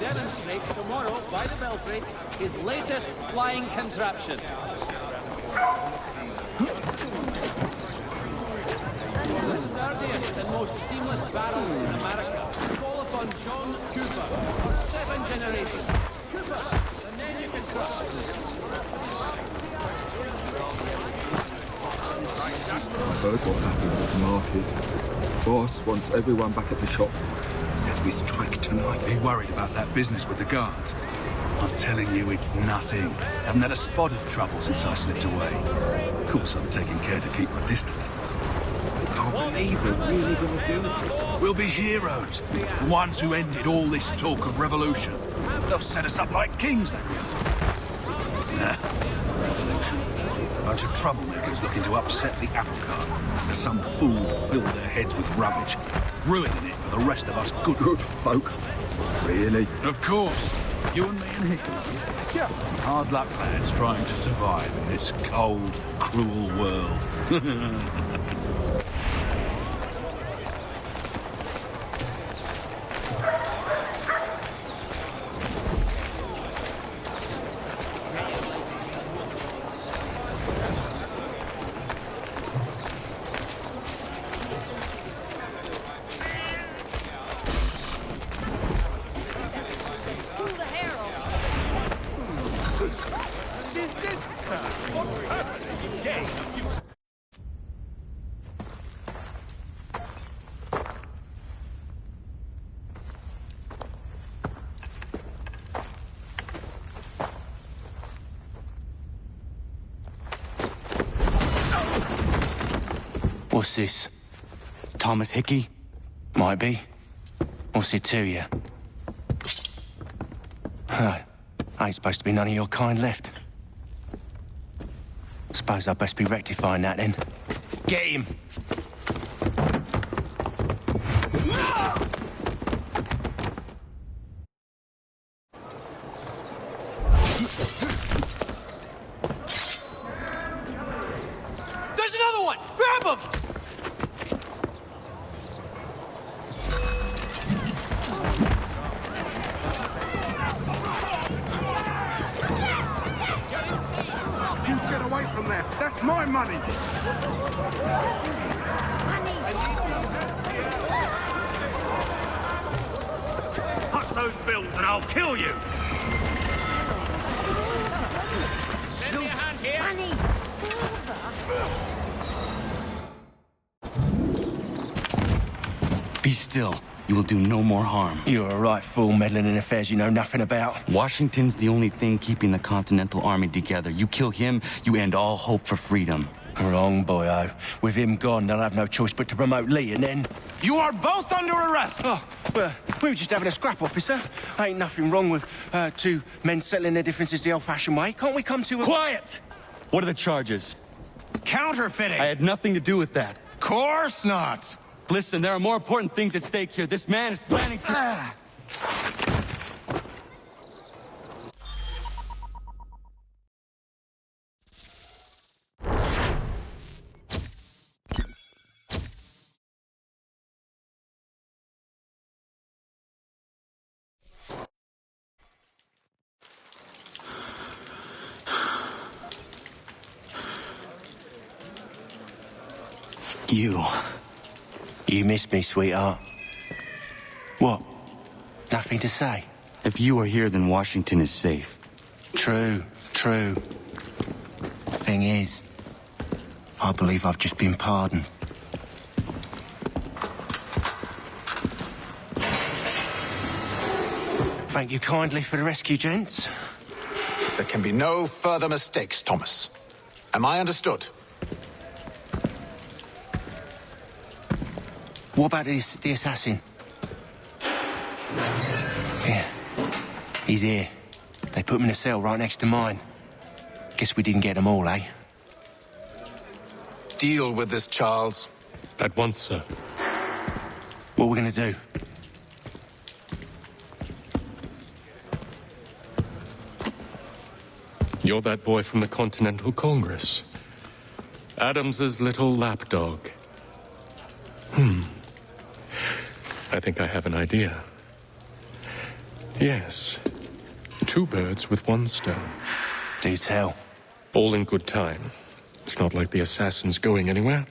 T: Demonstrate tomorrow by the Belfry his latest flying contraption. The sturdiest and most seamless barrel in America. Call upon John Cooper for 7 generations. Cooper, the name you can trust.
U: I heard what happened at the market. Boss wants everyone back at the shop. Says we strike tonight.
R: Be worried about that business with the guards. I'm telling you, it's nothing. Haven't had a spot of trouble since I slipped away. Of course, I'm taking care to keep my distance.
U: I can't believe we're really going to do this.
R: We'll be heroes. The ones who ended all this talk of revolution. They'll set us up like kings, they will. Nah, revolution. A bunch of troublemakers looking to upset the apple cart. There's some fool filled their heads with rubbish, ruining it for the rest of us good
U: folk. Really?
R: Of course. You and me and Hickey. Yeah. Hard luck lads trying to survive in this cold, cruel world.
O: What's this? Thomas Hickey? Might be. What's it to you? Huh. Ain't supposed to be none of your kind left. Suppose I'd best be rectifying that then. Get him!
E: There's another one! Grab him!
R: You get
J: away from there. That's my money.
Q: Cut those bills and I'll kill you! Lend me a hand here.
E: Money!
O: Be still. You will do no more harm.
N: You're a right fool meddling in affairs you know nothing about.
O: Washington's the only thing keeping the Continental Army together. You kill him, you end all hope for freedom.
N: Wrong, boyo. With him gone, they'll have no choice but to promote Lee, and then...
J: You are both under arrest!
N: Oh, well, we were just having a scrap, officer. Ain't nothing wrong with two men settling their differences the old-fashioned way. Can't we come to a...
J: Quiet!
O: What are the charges?
J: Counterfeiting!
O: I had nothing to do with that.
J: Course not!
O: Listen, there are more important things at stake here. This man is planning to...
N: You missed me, sweetheart. What? Nothing to say?
O: If you are here, then Washington is safe.
N: True. Thing is, I believe I've just been pardoned. Thank you kindly for the rescue, gents.
F: There can be no further mistakes, Thomas. Am I understood?
N: What about the assassin? Yeah, he's here. They put him in a cell right next to mine. Guess we didn't get them all, eh?
F: Deal with this, Charles.
V: At once, sir.
N: What are we gonna do?
V: You're that boy from the Continental Congress. Adams's little lapdog. I think I have an idea. Yes. 2 birds with 1 stone.
N: Do tell.
V: All in good time. It's not like the assassin's going anywhere.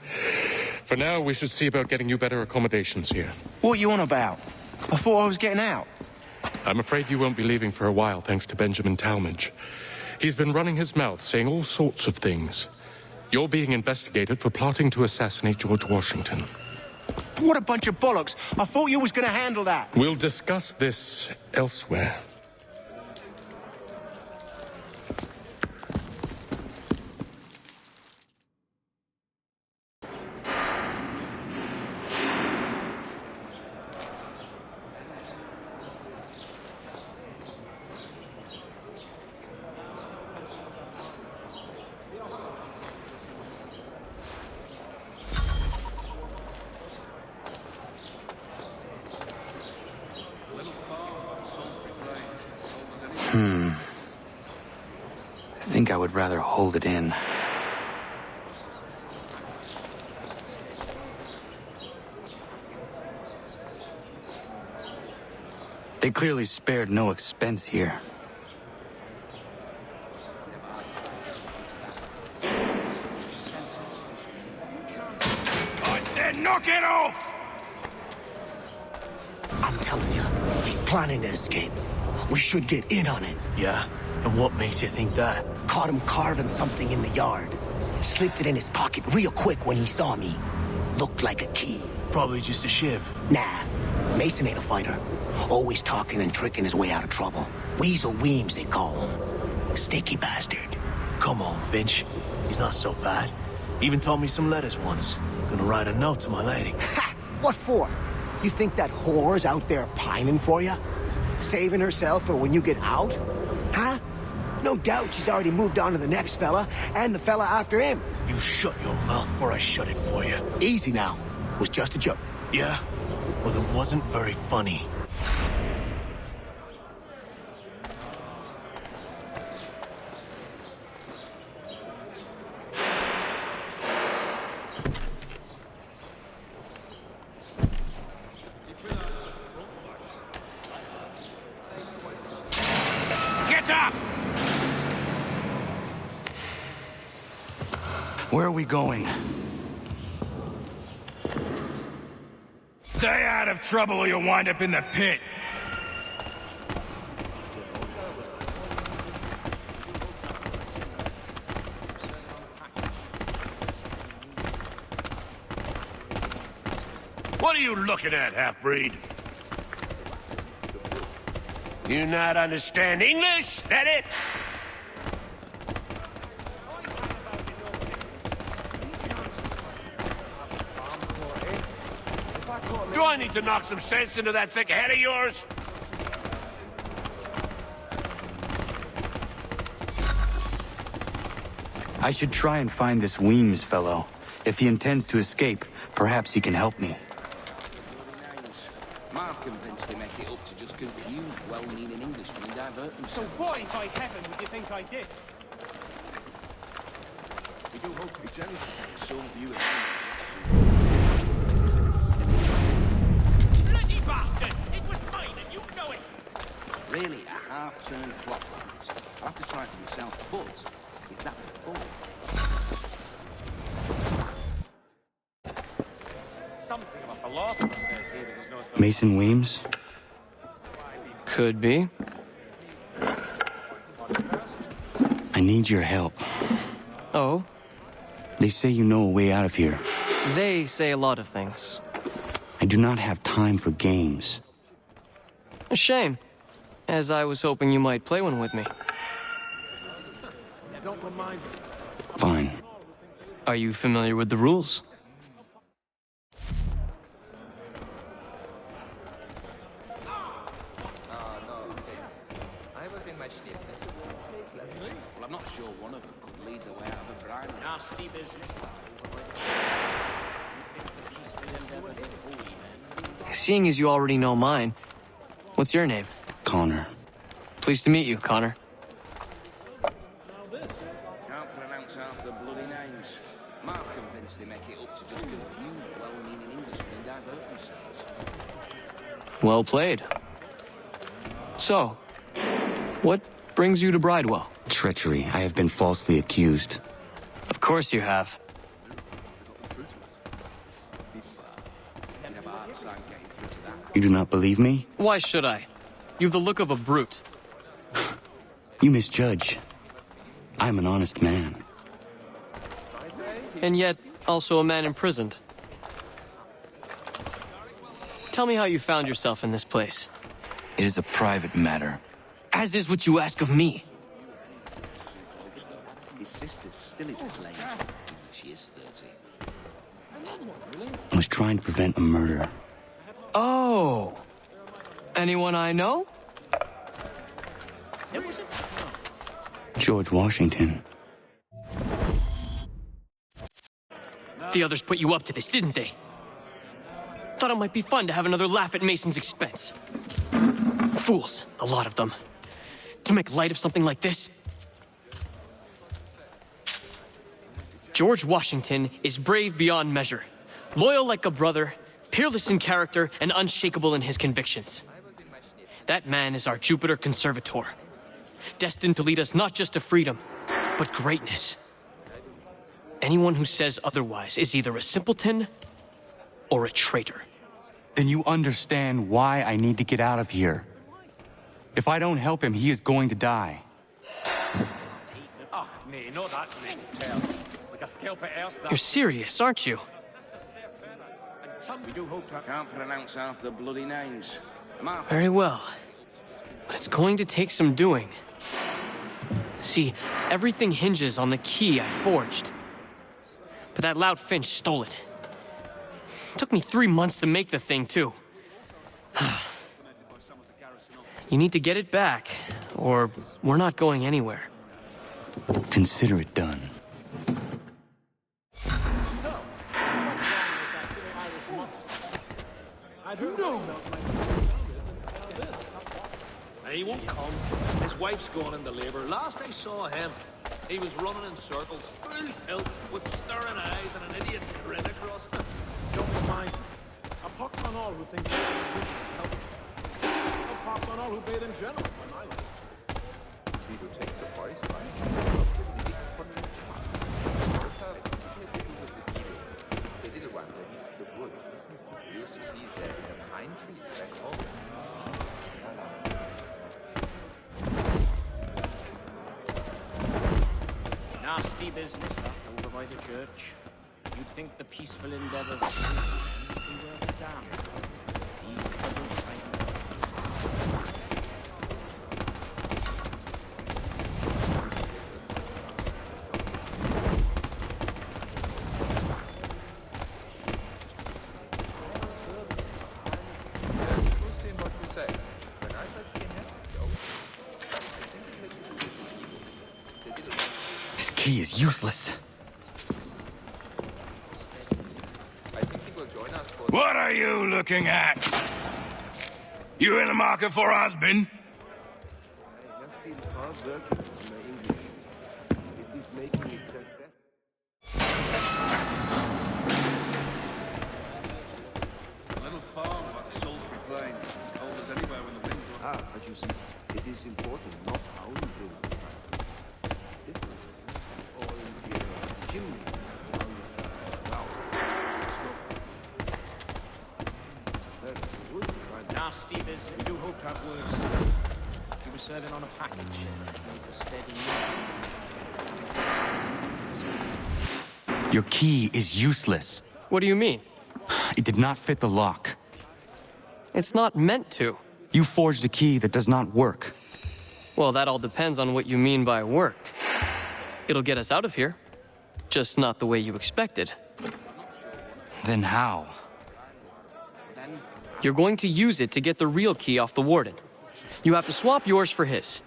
V: For now, we should see about getting you better accommodations here.
N: What are you on about? I thought I was getting out.
V: I'm afraid you won't be leaving for a while, thanks to Benjamin Talmadge. He's been running his mouth, saying all sorts of things. You're being investigated for plotting to assassinate George Washington.
N: What a bunch of bollocks. I thought you was gonna handle that.
V: We'll discuss this elsewhere.
B: I think I would rather hold it in. They clearly spared no expense here.
J: I said knock it off!
W: I'm telling you, he's planning to escape. We should get in on it.
X: Yeah? And what makes you think that?
W: Caught him carving something in the yard. Slipped it in his pocket real quick when he saw me. Looked like a key.
X: Probably just a shiv.
W: Nah, Mason ain't a fighter. Always talking and tricking his way out of trouble. Weasel Weems, they call him. Sticky bastard.
X: Come on, Finch. He's not so bad. Even taught me some letters once. Gonna write a note to my lady.
W: Ha! What for? You think that whore's out there pining for you? Saving herself for when you get out? Huh? No doubt she's already moved on to the next fella, and the fella after him.
X: You shut your mouth before I shut it for you.
W: Easy now. Was just a joke.
X: Yeah? Well, it wasn't very funny.
J: Get up!
B: Where are we going?
J: Stay out of trouble or you'll wind up in the pit.
C: What are you looking at, half-breed? You not understand English? That it? Do I need to knock some sense into that thick head of yours?
B: I should try and find this Weems fellow. If he intends to escape, perhaps he can help me.
G: Mark convinced they make it up to just confuse well-meaning Englishmen and divert themselves.
T: So why, by heaven, would you think I did?
G: We do hope to be jealous to take some view of
S: Bloody bastard! It was mine and you know it!
G: really a half-turned plot, lads. I'll have to try it for myself, but is that before?
T: Something of a philosopher says here that there's no such...
B: Mason Weems?
H: Could be.
B: I need your help.
H: Oh?
B: They say you know a way out of here.
H: They say a lot of things.
B: I do not have time for games.
H: A shame, as I was hoping you might play one with me.
T: Don't remind me.
B: Fine.
H: Are you familiar with the rules?
G: Well, I'm not sure one of them could lead the way out of a brine.
S: Nasty business.
H: Seeing as you already know mine, what's your name?
B: Connor.
H: Pleased to meet you, Connor.
G: Can't pronounce half the bloody names. Mark convinced they make it up to just confuse well-meaning Englishmen and divert themselves.
H: Well played. So, what brings you to Bridewell?
B: Treachery. I have been falsely accused.
H: Of course you have.
B: You do not believe me?
H: Why should I? You've the look of a brute.
B: You misjudge. I'm an honest man.
H: And yet, also a man imprisoned. Tell me how you found yourself in this place.
B: It is a private matter.
H: As is what you ask of me.
G: His sister's still his little age. She is 30.
B: I was trying to prevent a murder.
H: Oh! Anyone I know?
B: George Washington.
H: The others put you up to this, didn't they? Thought it might be fun to have another laugh at Mason's expense. Fools, a lot of them. To make light of something like this. George Washington is brave beyond measure, loyal like a brother, peerless in character, and unshakable in his convictions. That man is our Jupiter Conservator, destined to lead us not just to freedom, but greatness. Anyone who says otherwise is either a simpleton or a traitor.
B: Then you understand why I need to get out of here. If I don't help him, he is going to die.
T: Oh, nay, not that little tale. Like a scalp at else that...
H: You're serious, aren't you?
G: We do hope to... Can't pronounce half the bloody names. Mark.
H: Very well. But it's going to take some doing. See, everything hinges on the key I forged. But that lout Finch stole it. Took me 3 months to make the thing, too. You need to get it back, or we're not going anywhere.
B: Consider it done.
T: No! And he won't come. His wife's gone into labor. Last I saw him, he was running in circles, full tilt, with staring eyes and an idiot grin across it. Don't mind. A pox on all who think they can help. A pox on all who bathe in general, when I like. He who takes a price, right?
A: Nasty business, that, over by the church. You'd think the peaceful endeavors of the people were damned. These troubles find
B: This key is useless.
P: What are you looking at? You in the market for a husband?
I: I have been hard working on my English. It is making itself better.
R: A little farm like Salisbury Plain, as cold as anywhere when the wind blows.
I: Ah, but you see, it is important not how you build the fire. Difference is all in the chimney.
A: nasty business. We do hope to have words. He was serving on a package and make a steady
B: Your key is useless.
H: What do you mean?
B: It did not fit the lock.
H: It's not meant to.
B: You forged a key that does not work.
H: Well, that all depends on what you mean by work. It'll get us out of here. Just not the way you expected.
B: Then how?
H: You're going to use it to get the real key off the warden. You have to swap yours for his.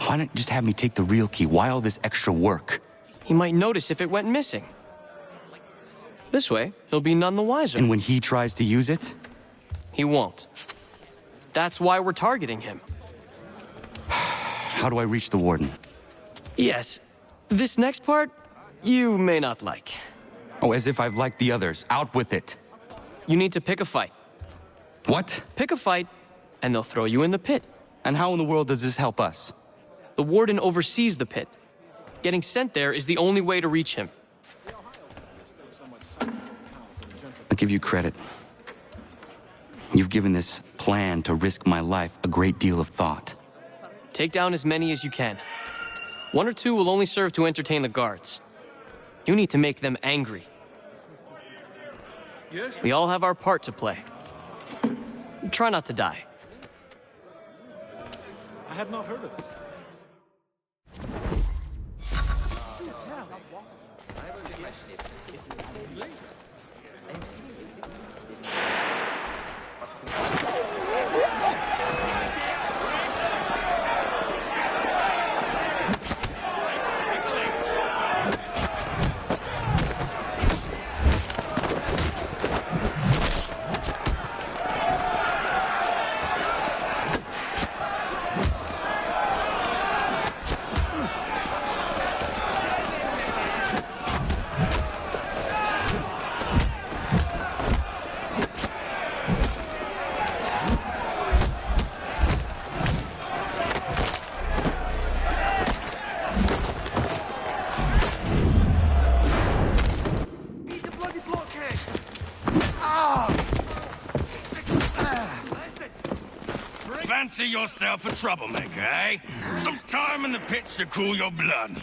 B: Why not just have me take the real key? Why all this extra work?
H: He might notice if it went missing. This way, he'll be none the wiser.
B: And when he tries to use it?
H: He won't. That's why we're targeting him.
B: How do I reach the warden?
H: Yes. This next part, you may not like.
B: Oh, as if I've liked the others. Out with it.
H: You need to pick a fight.
B: What?
H: Pick a fight, and they'll throw you in the pit.
B: And how in the world does this help us?
H: The warden oversees the pit. Getting sent there is the only way to reach him.
B: I'll give you credit. You've given this plan to risk my life a great deal of thought.
H: Take down as many as you can. One or two will only serve to entertain the guards. You need to make them angry. We all have our part to play. Try not to die.
T: I had not heard of it.
P: Fancy yourself a troublemaker, eh? Some time in the pit should cool your blood.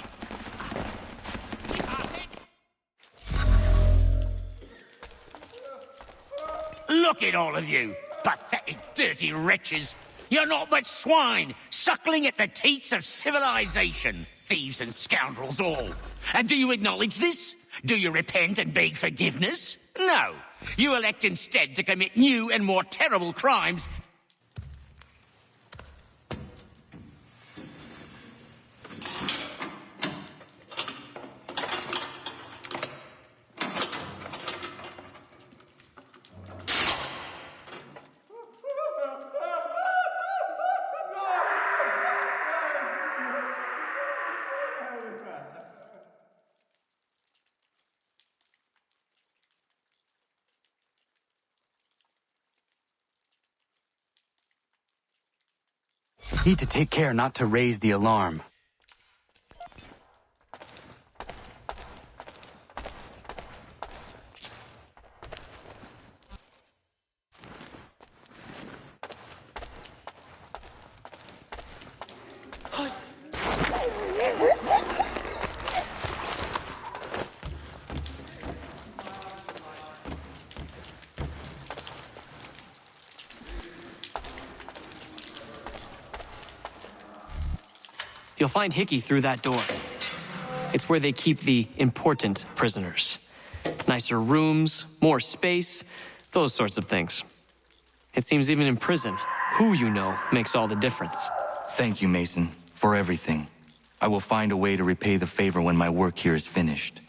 K: Look at all of you, pathetic, dirty wretches. You're not but swine, suckling at the teats of civilization. Thieves and scoundrels all. And do you acknowledge this? Do you repent and beg forgiveness? No. You elect instead to commit new and more terrible crimes.
B: Need to take care not to raise the alarm.
H: You'll find Hickey through that door. It's where they keep the important prisoners. Nicer rooms, more space, those sorts of things. It seems even in prison, who you know makes all the difference.
B: Thank you, Mason, for everything. I will find a way to repay the favor when my work here is finished.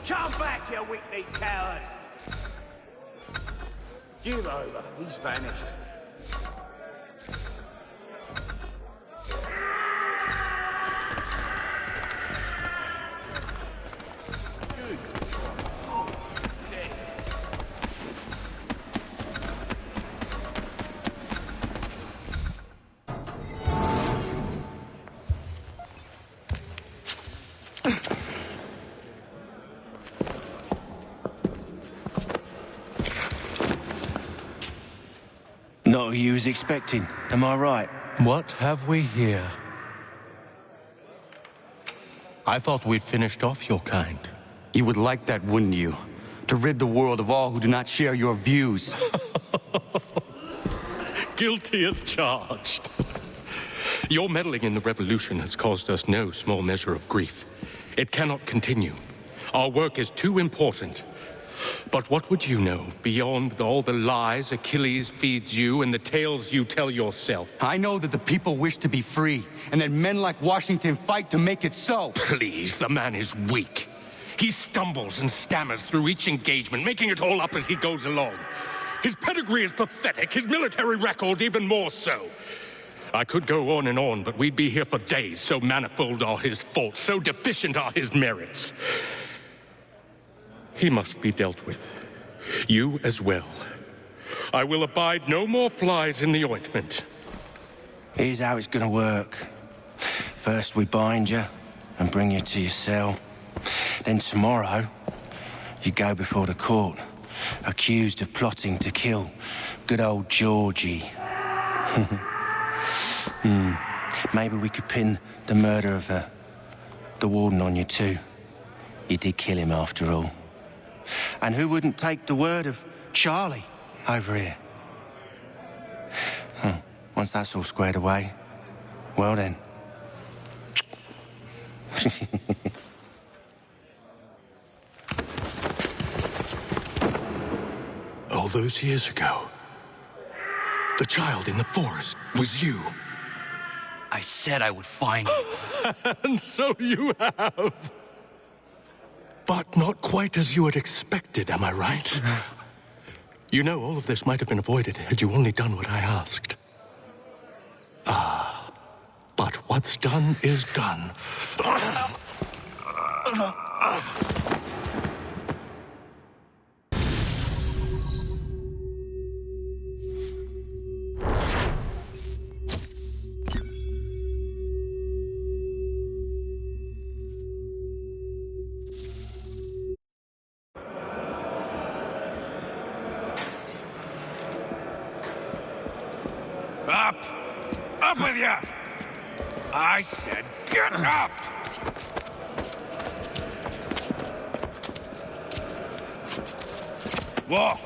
J: Come back, you weak-kneed coward! Give over. He's vanished.
O: Not who you was expecting, am I right?
V: What have we here? I thought we'd finished off your kind.
B: You would like that, wouldn't you? To rid the world of all who do not share your views.
V: Guilty as charged. Your meddling in the revolution has caused us no small measure of grief. It cannot continue. Our work is too important. But what would you know beyond all the lies Achilles feeds you and the tales you tell yourself?
B: I know that the people wish to be free, and that men like Washington fight to make it so.
V: Please, the man is weak. He stumbles and stammers through each engagement, making it all up as he goes along. His pedigree is pathetic, his military record even more so. I could go on and on, but we'd be here for days, so manifold are his faults, so deficient are his merits. He must be dealt with. You as well. I will abide no more flies in the ointment.
O: Here's how it's gonna work. First we bind you and bring you to your cell. Then tomorrow, you go before the court, accused of plotting to kill good old Georgie. Maybe we could pin the murder of the warden on you too. You did kill him after all. And who wouldn't take the word of Charlie over here? Once that's all squared away, well then.
V: All those years ago, the child in the forest was you.
B: I said I would find you.
V: And so you have. But not quite as you had expected, am I right? You know, all of this might have been avoided had you only done what I asked. But what's done is done.
C: Up! Up with you! I said get up! Walk!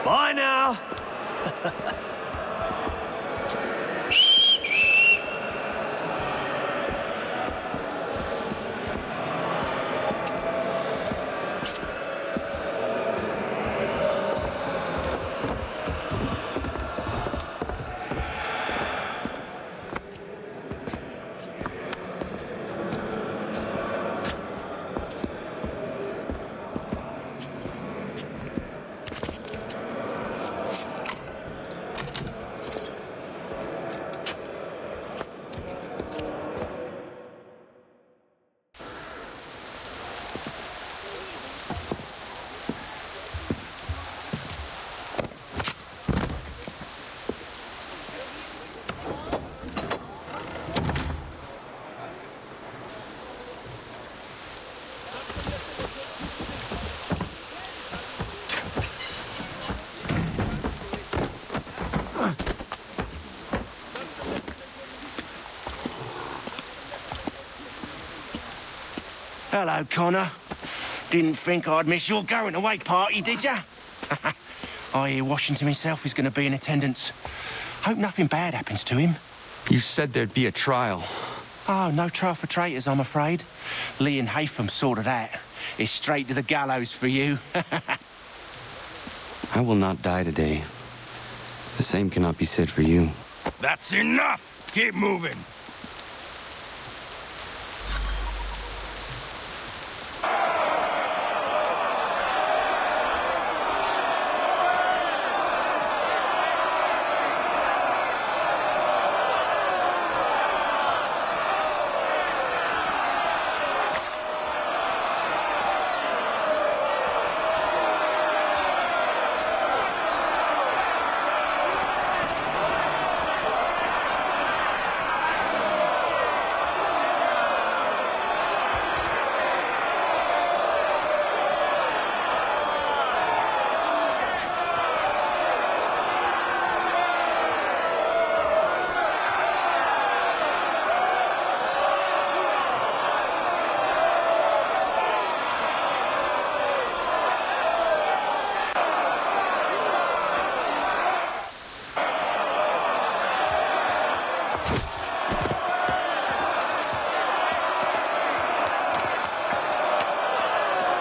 N: Bye now!
O: Hello, Connor. Didn't think I'd miss your going-away party, did ya? I hear Washington himself is going to be in attendance. Hope nothing bad happens to him.
B: You said there'd be a trial.
O: Oh, no trial for traitors, I'm afraid. Lee and Haytham sorted that. It's straight to the gallows for you.
B: I will not die today. The same cannot be said for you.
C: That's enough! Keep moving!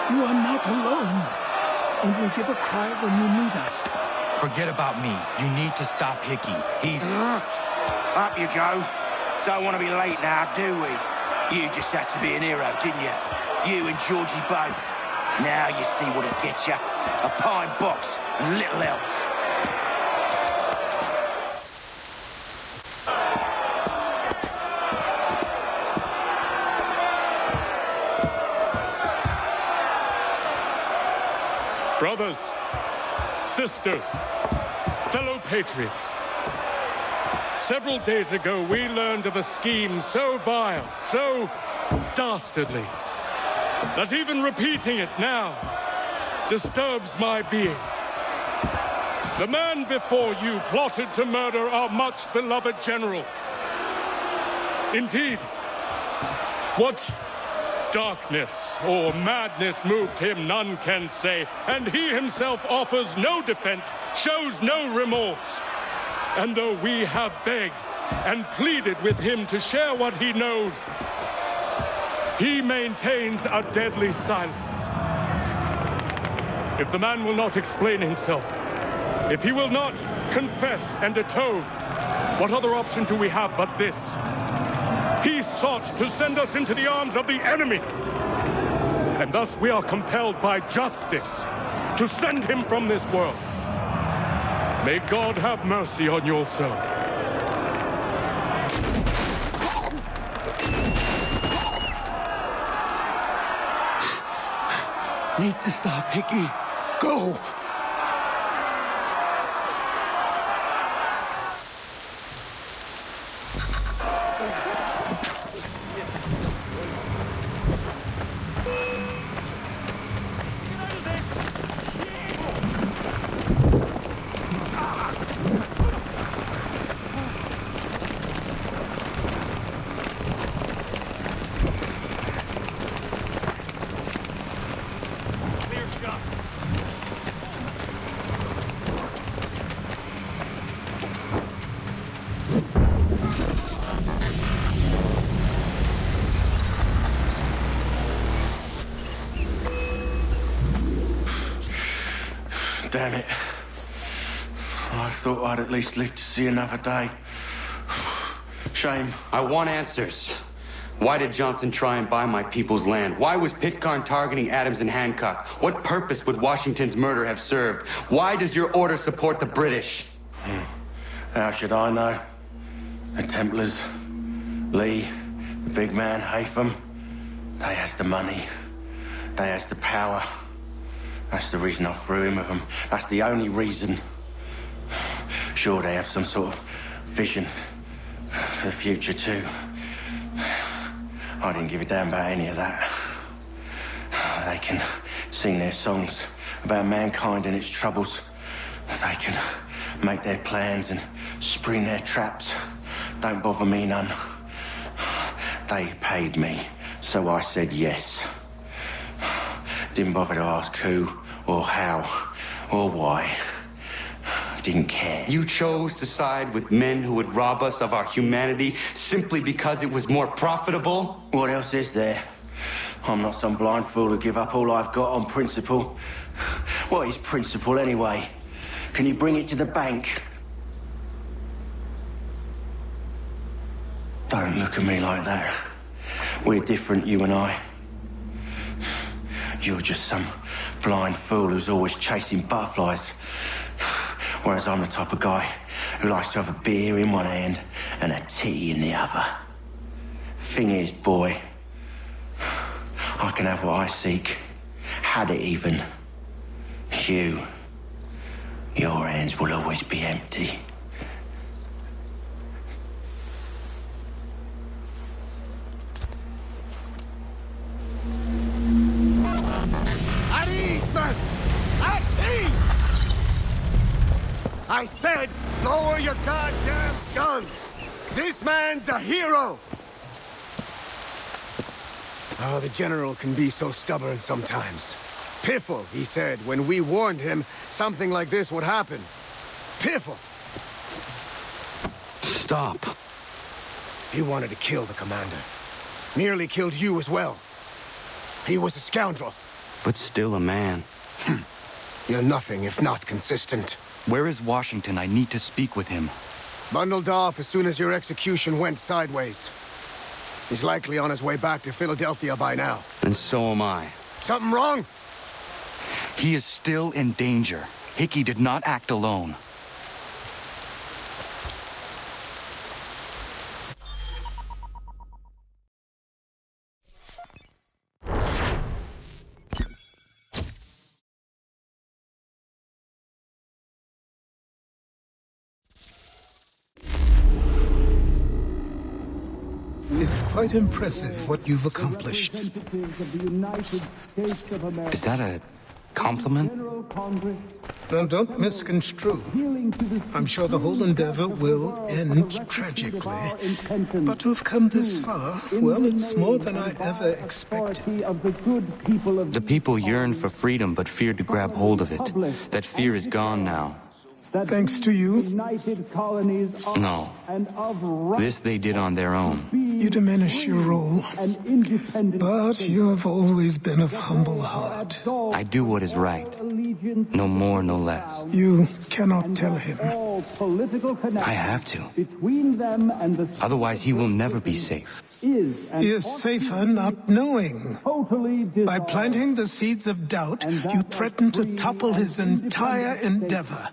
D: You are not alone. Only give a cry when you need us.
B: Forget about me. You need to stop Hickey. He's...
O: Up you go. Don't want to be late now, do we? You just had to be an hero, didn't you? You and Georgie both. Now you see what it gets you. A pine box and little else.
V: Brothers, sisters, fellow patriots. Several days ago, we learned of a scheme so vile, so dastardly, that even repeating it now disturbs my being. The man before you plotted to murder our much-beloved general. Indeed, what darkness or madness moved him, none can say, and he himself offers no defense, shows no remorse. And though we have begged and pleaded with him to share what he knows, he maintains a deadly silence. If the man will not explain himself, if he will not confess and atone, what other option do we have but this? He sought to send us into the arms of the enemy. And thus we are compelled by justice to send him from this world. May God have mercy on your soul.
D: Need to stop Hickey. Go!
O: Damn it. I thought I'd at least live to see another day. Shame.
B: I want answers. Why did Johnson try and buy my people's land? Why was Pitcairn targeting Adams and Hancock? What purpose would Washington's murder have served? Why does your order support the British?
O: How should I know? The Templars, Lee, the big man, Haytham, they has the money. They has the power. That's the reason I threw in with them. That's the only reason. Sure, they have some sort of vision for the future, too. I didn't give a damn about any of that. They can sing their songs about mankind and its troubles. They can make their plans and spring their traps. Don't bother me none. They paid me, so I said yes. Didn't bother to ask who, or how, or why. Didn't care.
B: You chose to side with men who would rob us of our humanity simply because it was more profitable?
O: What else is there? I'm not some blind fool who give up all I've got on principle. What is principle anyway? Can you bring it to the bank? Don't look at me like that. We're different, you and I. You're just some blind fool who's always chasing butterflies. Whereas I'm the type of guy who likes to have a beer in one hand and a tea in the other. Thing is, boy, I can have what I seek. Had it even. Your hands will always be empty.
J: At ease, men! At ease! I said, lower your goddamn guns! This man's a hero! Oh, the General can be so stubborn sometimes. Piffle, he said, when we warned him something like this would happen. Piffle!
B: Stop.
J: He wanted to kill the commander. Nearly killed you as well. He was a scoundrel.
B: But still a man.
J: You're nothing if not consistent.
B: Where is Washington? I need to speak with him.
J: Bundled off as soon as your execution went sideways. He's likely on his way back to Philadelphia by now.
B: And so am I.
J: Something wrong?
B: He is still in danger. Hickey did not act alone.
D: It's quite impressive what you've accomplished.
B: Is that a compliment?
D: Now, don't misconstrue. I'm sure the whole endeavor will end tragically. But to have come this far, well, it's more than I ever expected.
B: The people yearned for freedom but feared to grab hold of it. That fear is gone now.
D: Thanks to you?
B: No. This they did on their own.
D: You diminish your role. But you have always been of humble heart.
B: I do what is right. No more, no less.
D: You cannot tell him.
B: I have to. Otherwise, he will never be safe.
D: He is safer not knowing. By planting the seeds of doubt, you threaten to topple his entire endeavor.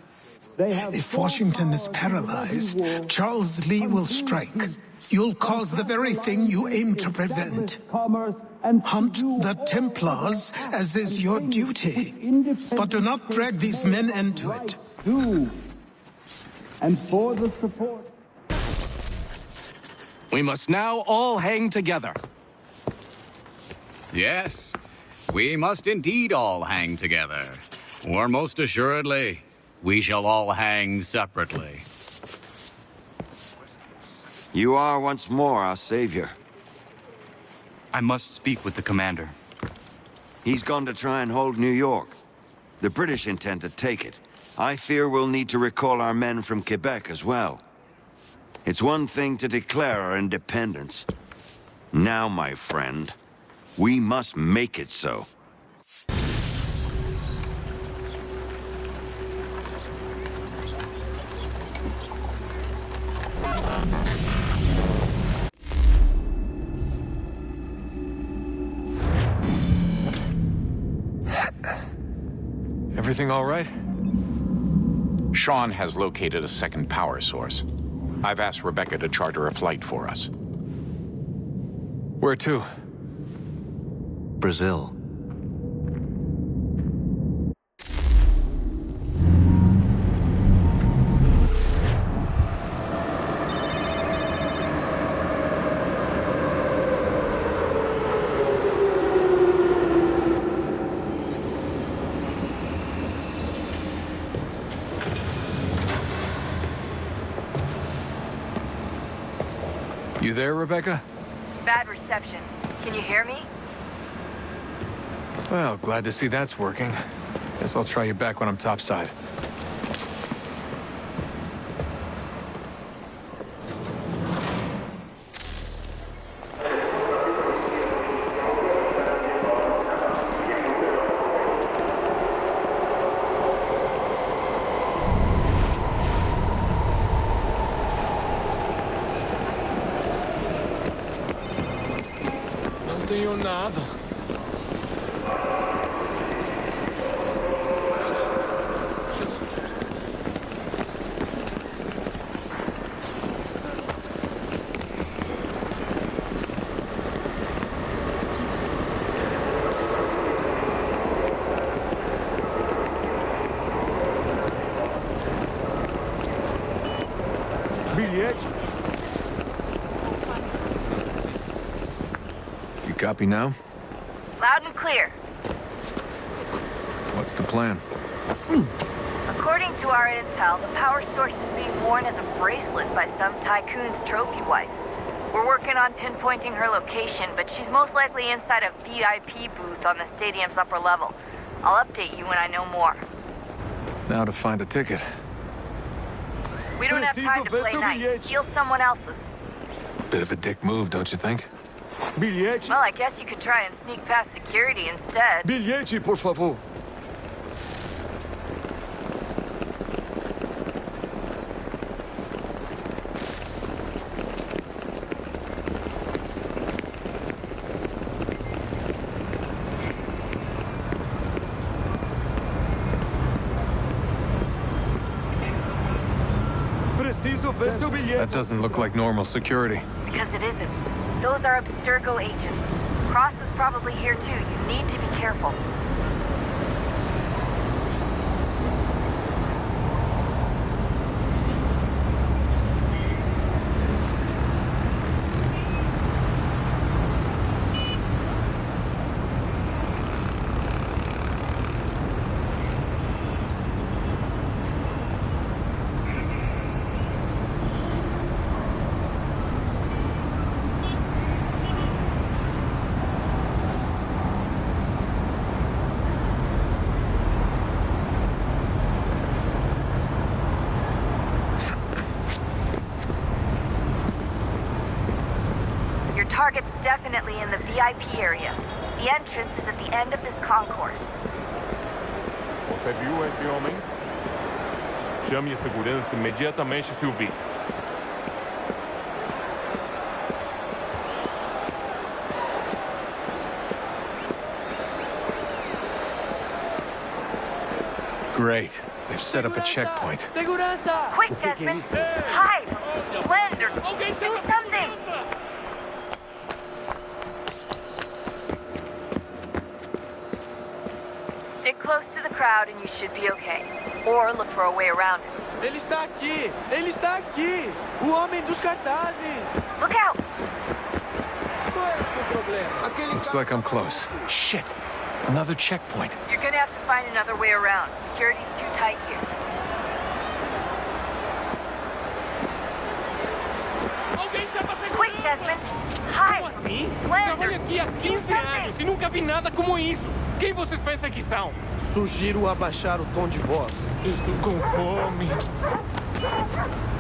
D: If Washington is paralyzed, Charles Lee will strike. You'll cause the very thing you aim to prevent. Hunt the Templars, as is your duty. But do not drag these men into it.
E: And for the support.
V: We must now all hang together.
L: Yes, we must indeed all hang together. Or most assuredly, we shall all hang separately.
M: You are once more our savior.
B: I must speak with the commander.
M: He's gone to try and hold New York. The British intend to take it. I fear we'll need to recall our men from Quebec as well. It's one thing to declare our independence. Now, my friend, we must make it so.
Q: Everything all right?
F: Sean has located a second power source. I've asked Rebecca to charter a flight for us.
Q: Where to?
B: Brazil.
Q: You there, Rebecca?
U: Bad reception. Can you hear me?
Q: Well, glad to see that's working. Guess I'll try you back when I'm topside.
V: Não tenho nada.
R: Bilhete.
Q: You copy now?
S: Loud and clear.
Q: What's the plan?
S: According to our intel, the power source is being worn as a bracelet by some tycoon's trophy wife. We're working on pinpointing her location, but she's most likely inside a VIP booth on the stadium's upper level. I'll update you when I know more.
Q: Now to find a ticket.
S: We don't have time to play nice. Steal someone else's.
Q: Bit of a dick move, don't you think?
R: Bilhete.
S: Well, I guess you could try and sneak past security instead.
R: Bilhete, por favor. Preciso ver seu bilhete.
Q: That doesn't look like normal security.
S: Because it isn't. Those are Abstergo agents. Cross is probably here too. You need to be careful. Target's definitely in the VIP area. The entrance is at the end of this concourse.
U: Você viu esse homem? Chame a segurança imediatamente se o vir.
Q: Great. They've set up a checkpoint.
S: Segurança! Quick, Desmond! Hide! Blend or do something! Stick close to the crowd and you should be okay. Or look for a way around it.
W: Ele está aqui! Ele está aqui! O homem dos cartazes!
S: Look out!
W: Qual é o seu problema?
Q: Looks like I'm close. Shit! Another checkpoint.
S: You're gonna have to find another way around. Security's too tight here. Quick, Desmond! Hide! Blend or
V: aqui há 15 anos e nunca vi nada como isso. Quem vocês pensam que são?
W: Sugiro abaixar o tom de voz.
V: Estou com fome.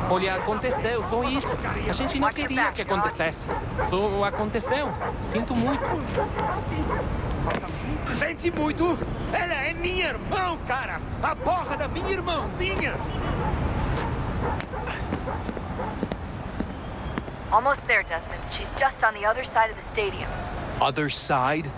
X: Olha, aconteceu, só isso. A gente não queria que acontecesse. Só aconteceu. Sinto muito.
W: Sente muito? Ela é minha irmã, cara! A porra da minha irmãzinha!
S: Almost there, Desmond. She's just on the other side of the stadium.
Q: Other side?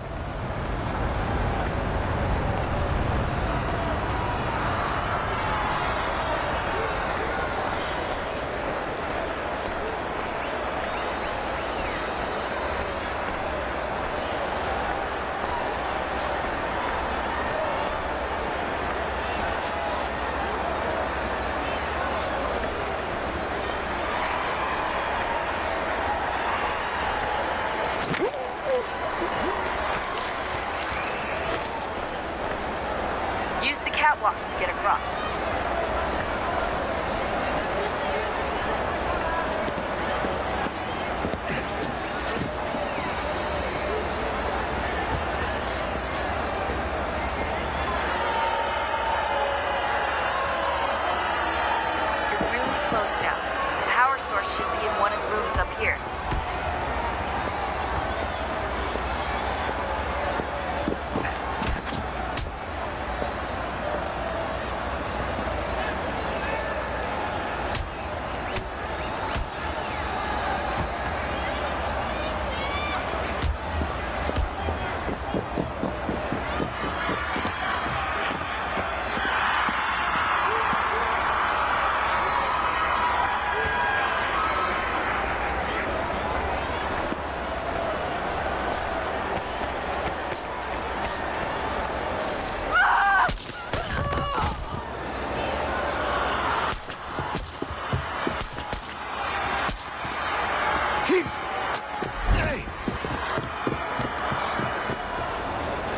S: here.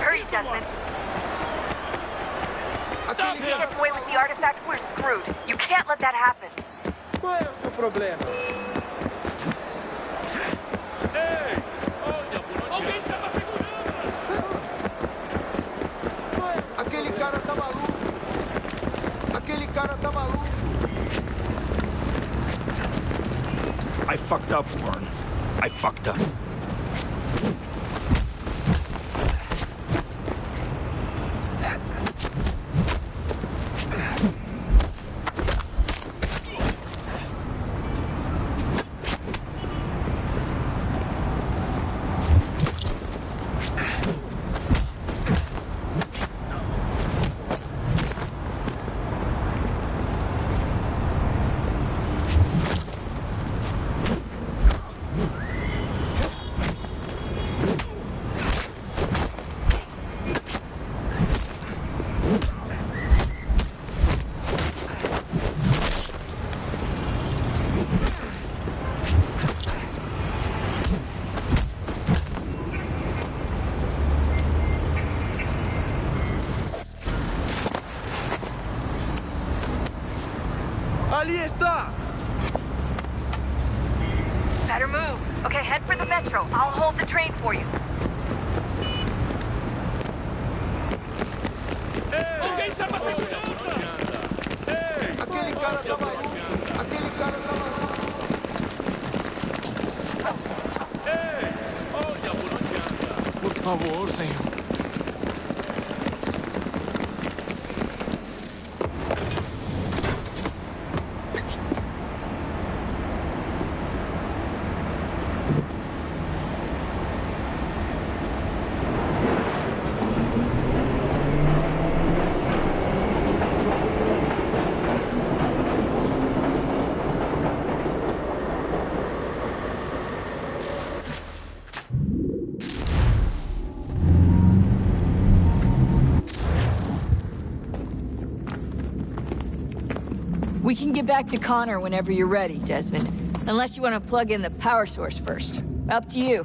S: Hurry, Desmond. If he gets away with the artifact, we're screwed. You can't let that happen.
W: Qual é o seu problema? Aquele cara tá maluco. Aquele cara tá maluco.
R: I fucked up, Warren. I fucked up.
W: Ali está!
S: Better move. Okay, head for the metro. I'll hold the train for you.
W: Alguém está pra segurança! Aquele cara tá maluco! Aquele cara tá maluco!
V: Olha por onde anda. Por favor, senhor.
A: We can get back to Connor whenever you're ready, Desmond. Unless you want to plug in the power source first. Up to you.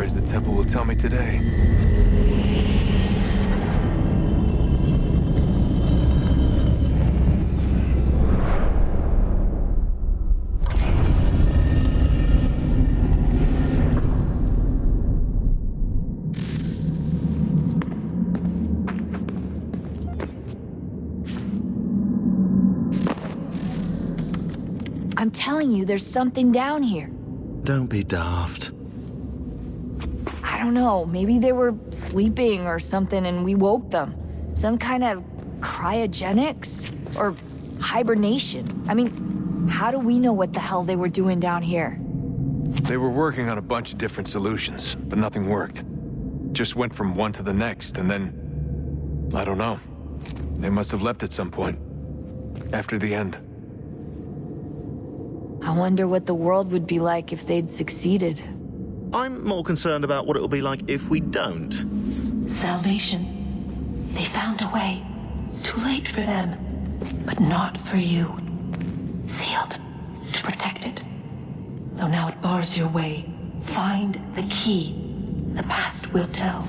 Q: The temple will tell me today.
A: I'm telling you, there's something down here.
G: Don't be daft.
A: I don't know, maybe they were sleeping or something and we woke them. Some kind of cryogenics? Or hibernation? I mean, how do we know what the hell they were doing down here?
Q: They were working on a bunch of different solutions, but nothing worked. Just went from one to the next, and then... I don't know. They must have left at some point. After the end.
A: I wonder what the world would be like if they'd succeeded.
G: I'm more concerned about what it'll be like if we don't.
I: Salvation. They found a way. Too late for them, but not for you. Sealed to protect it. Though now it bars your way. Find the key. The past will tell.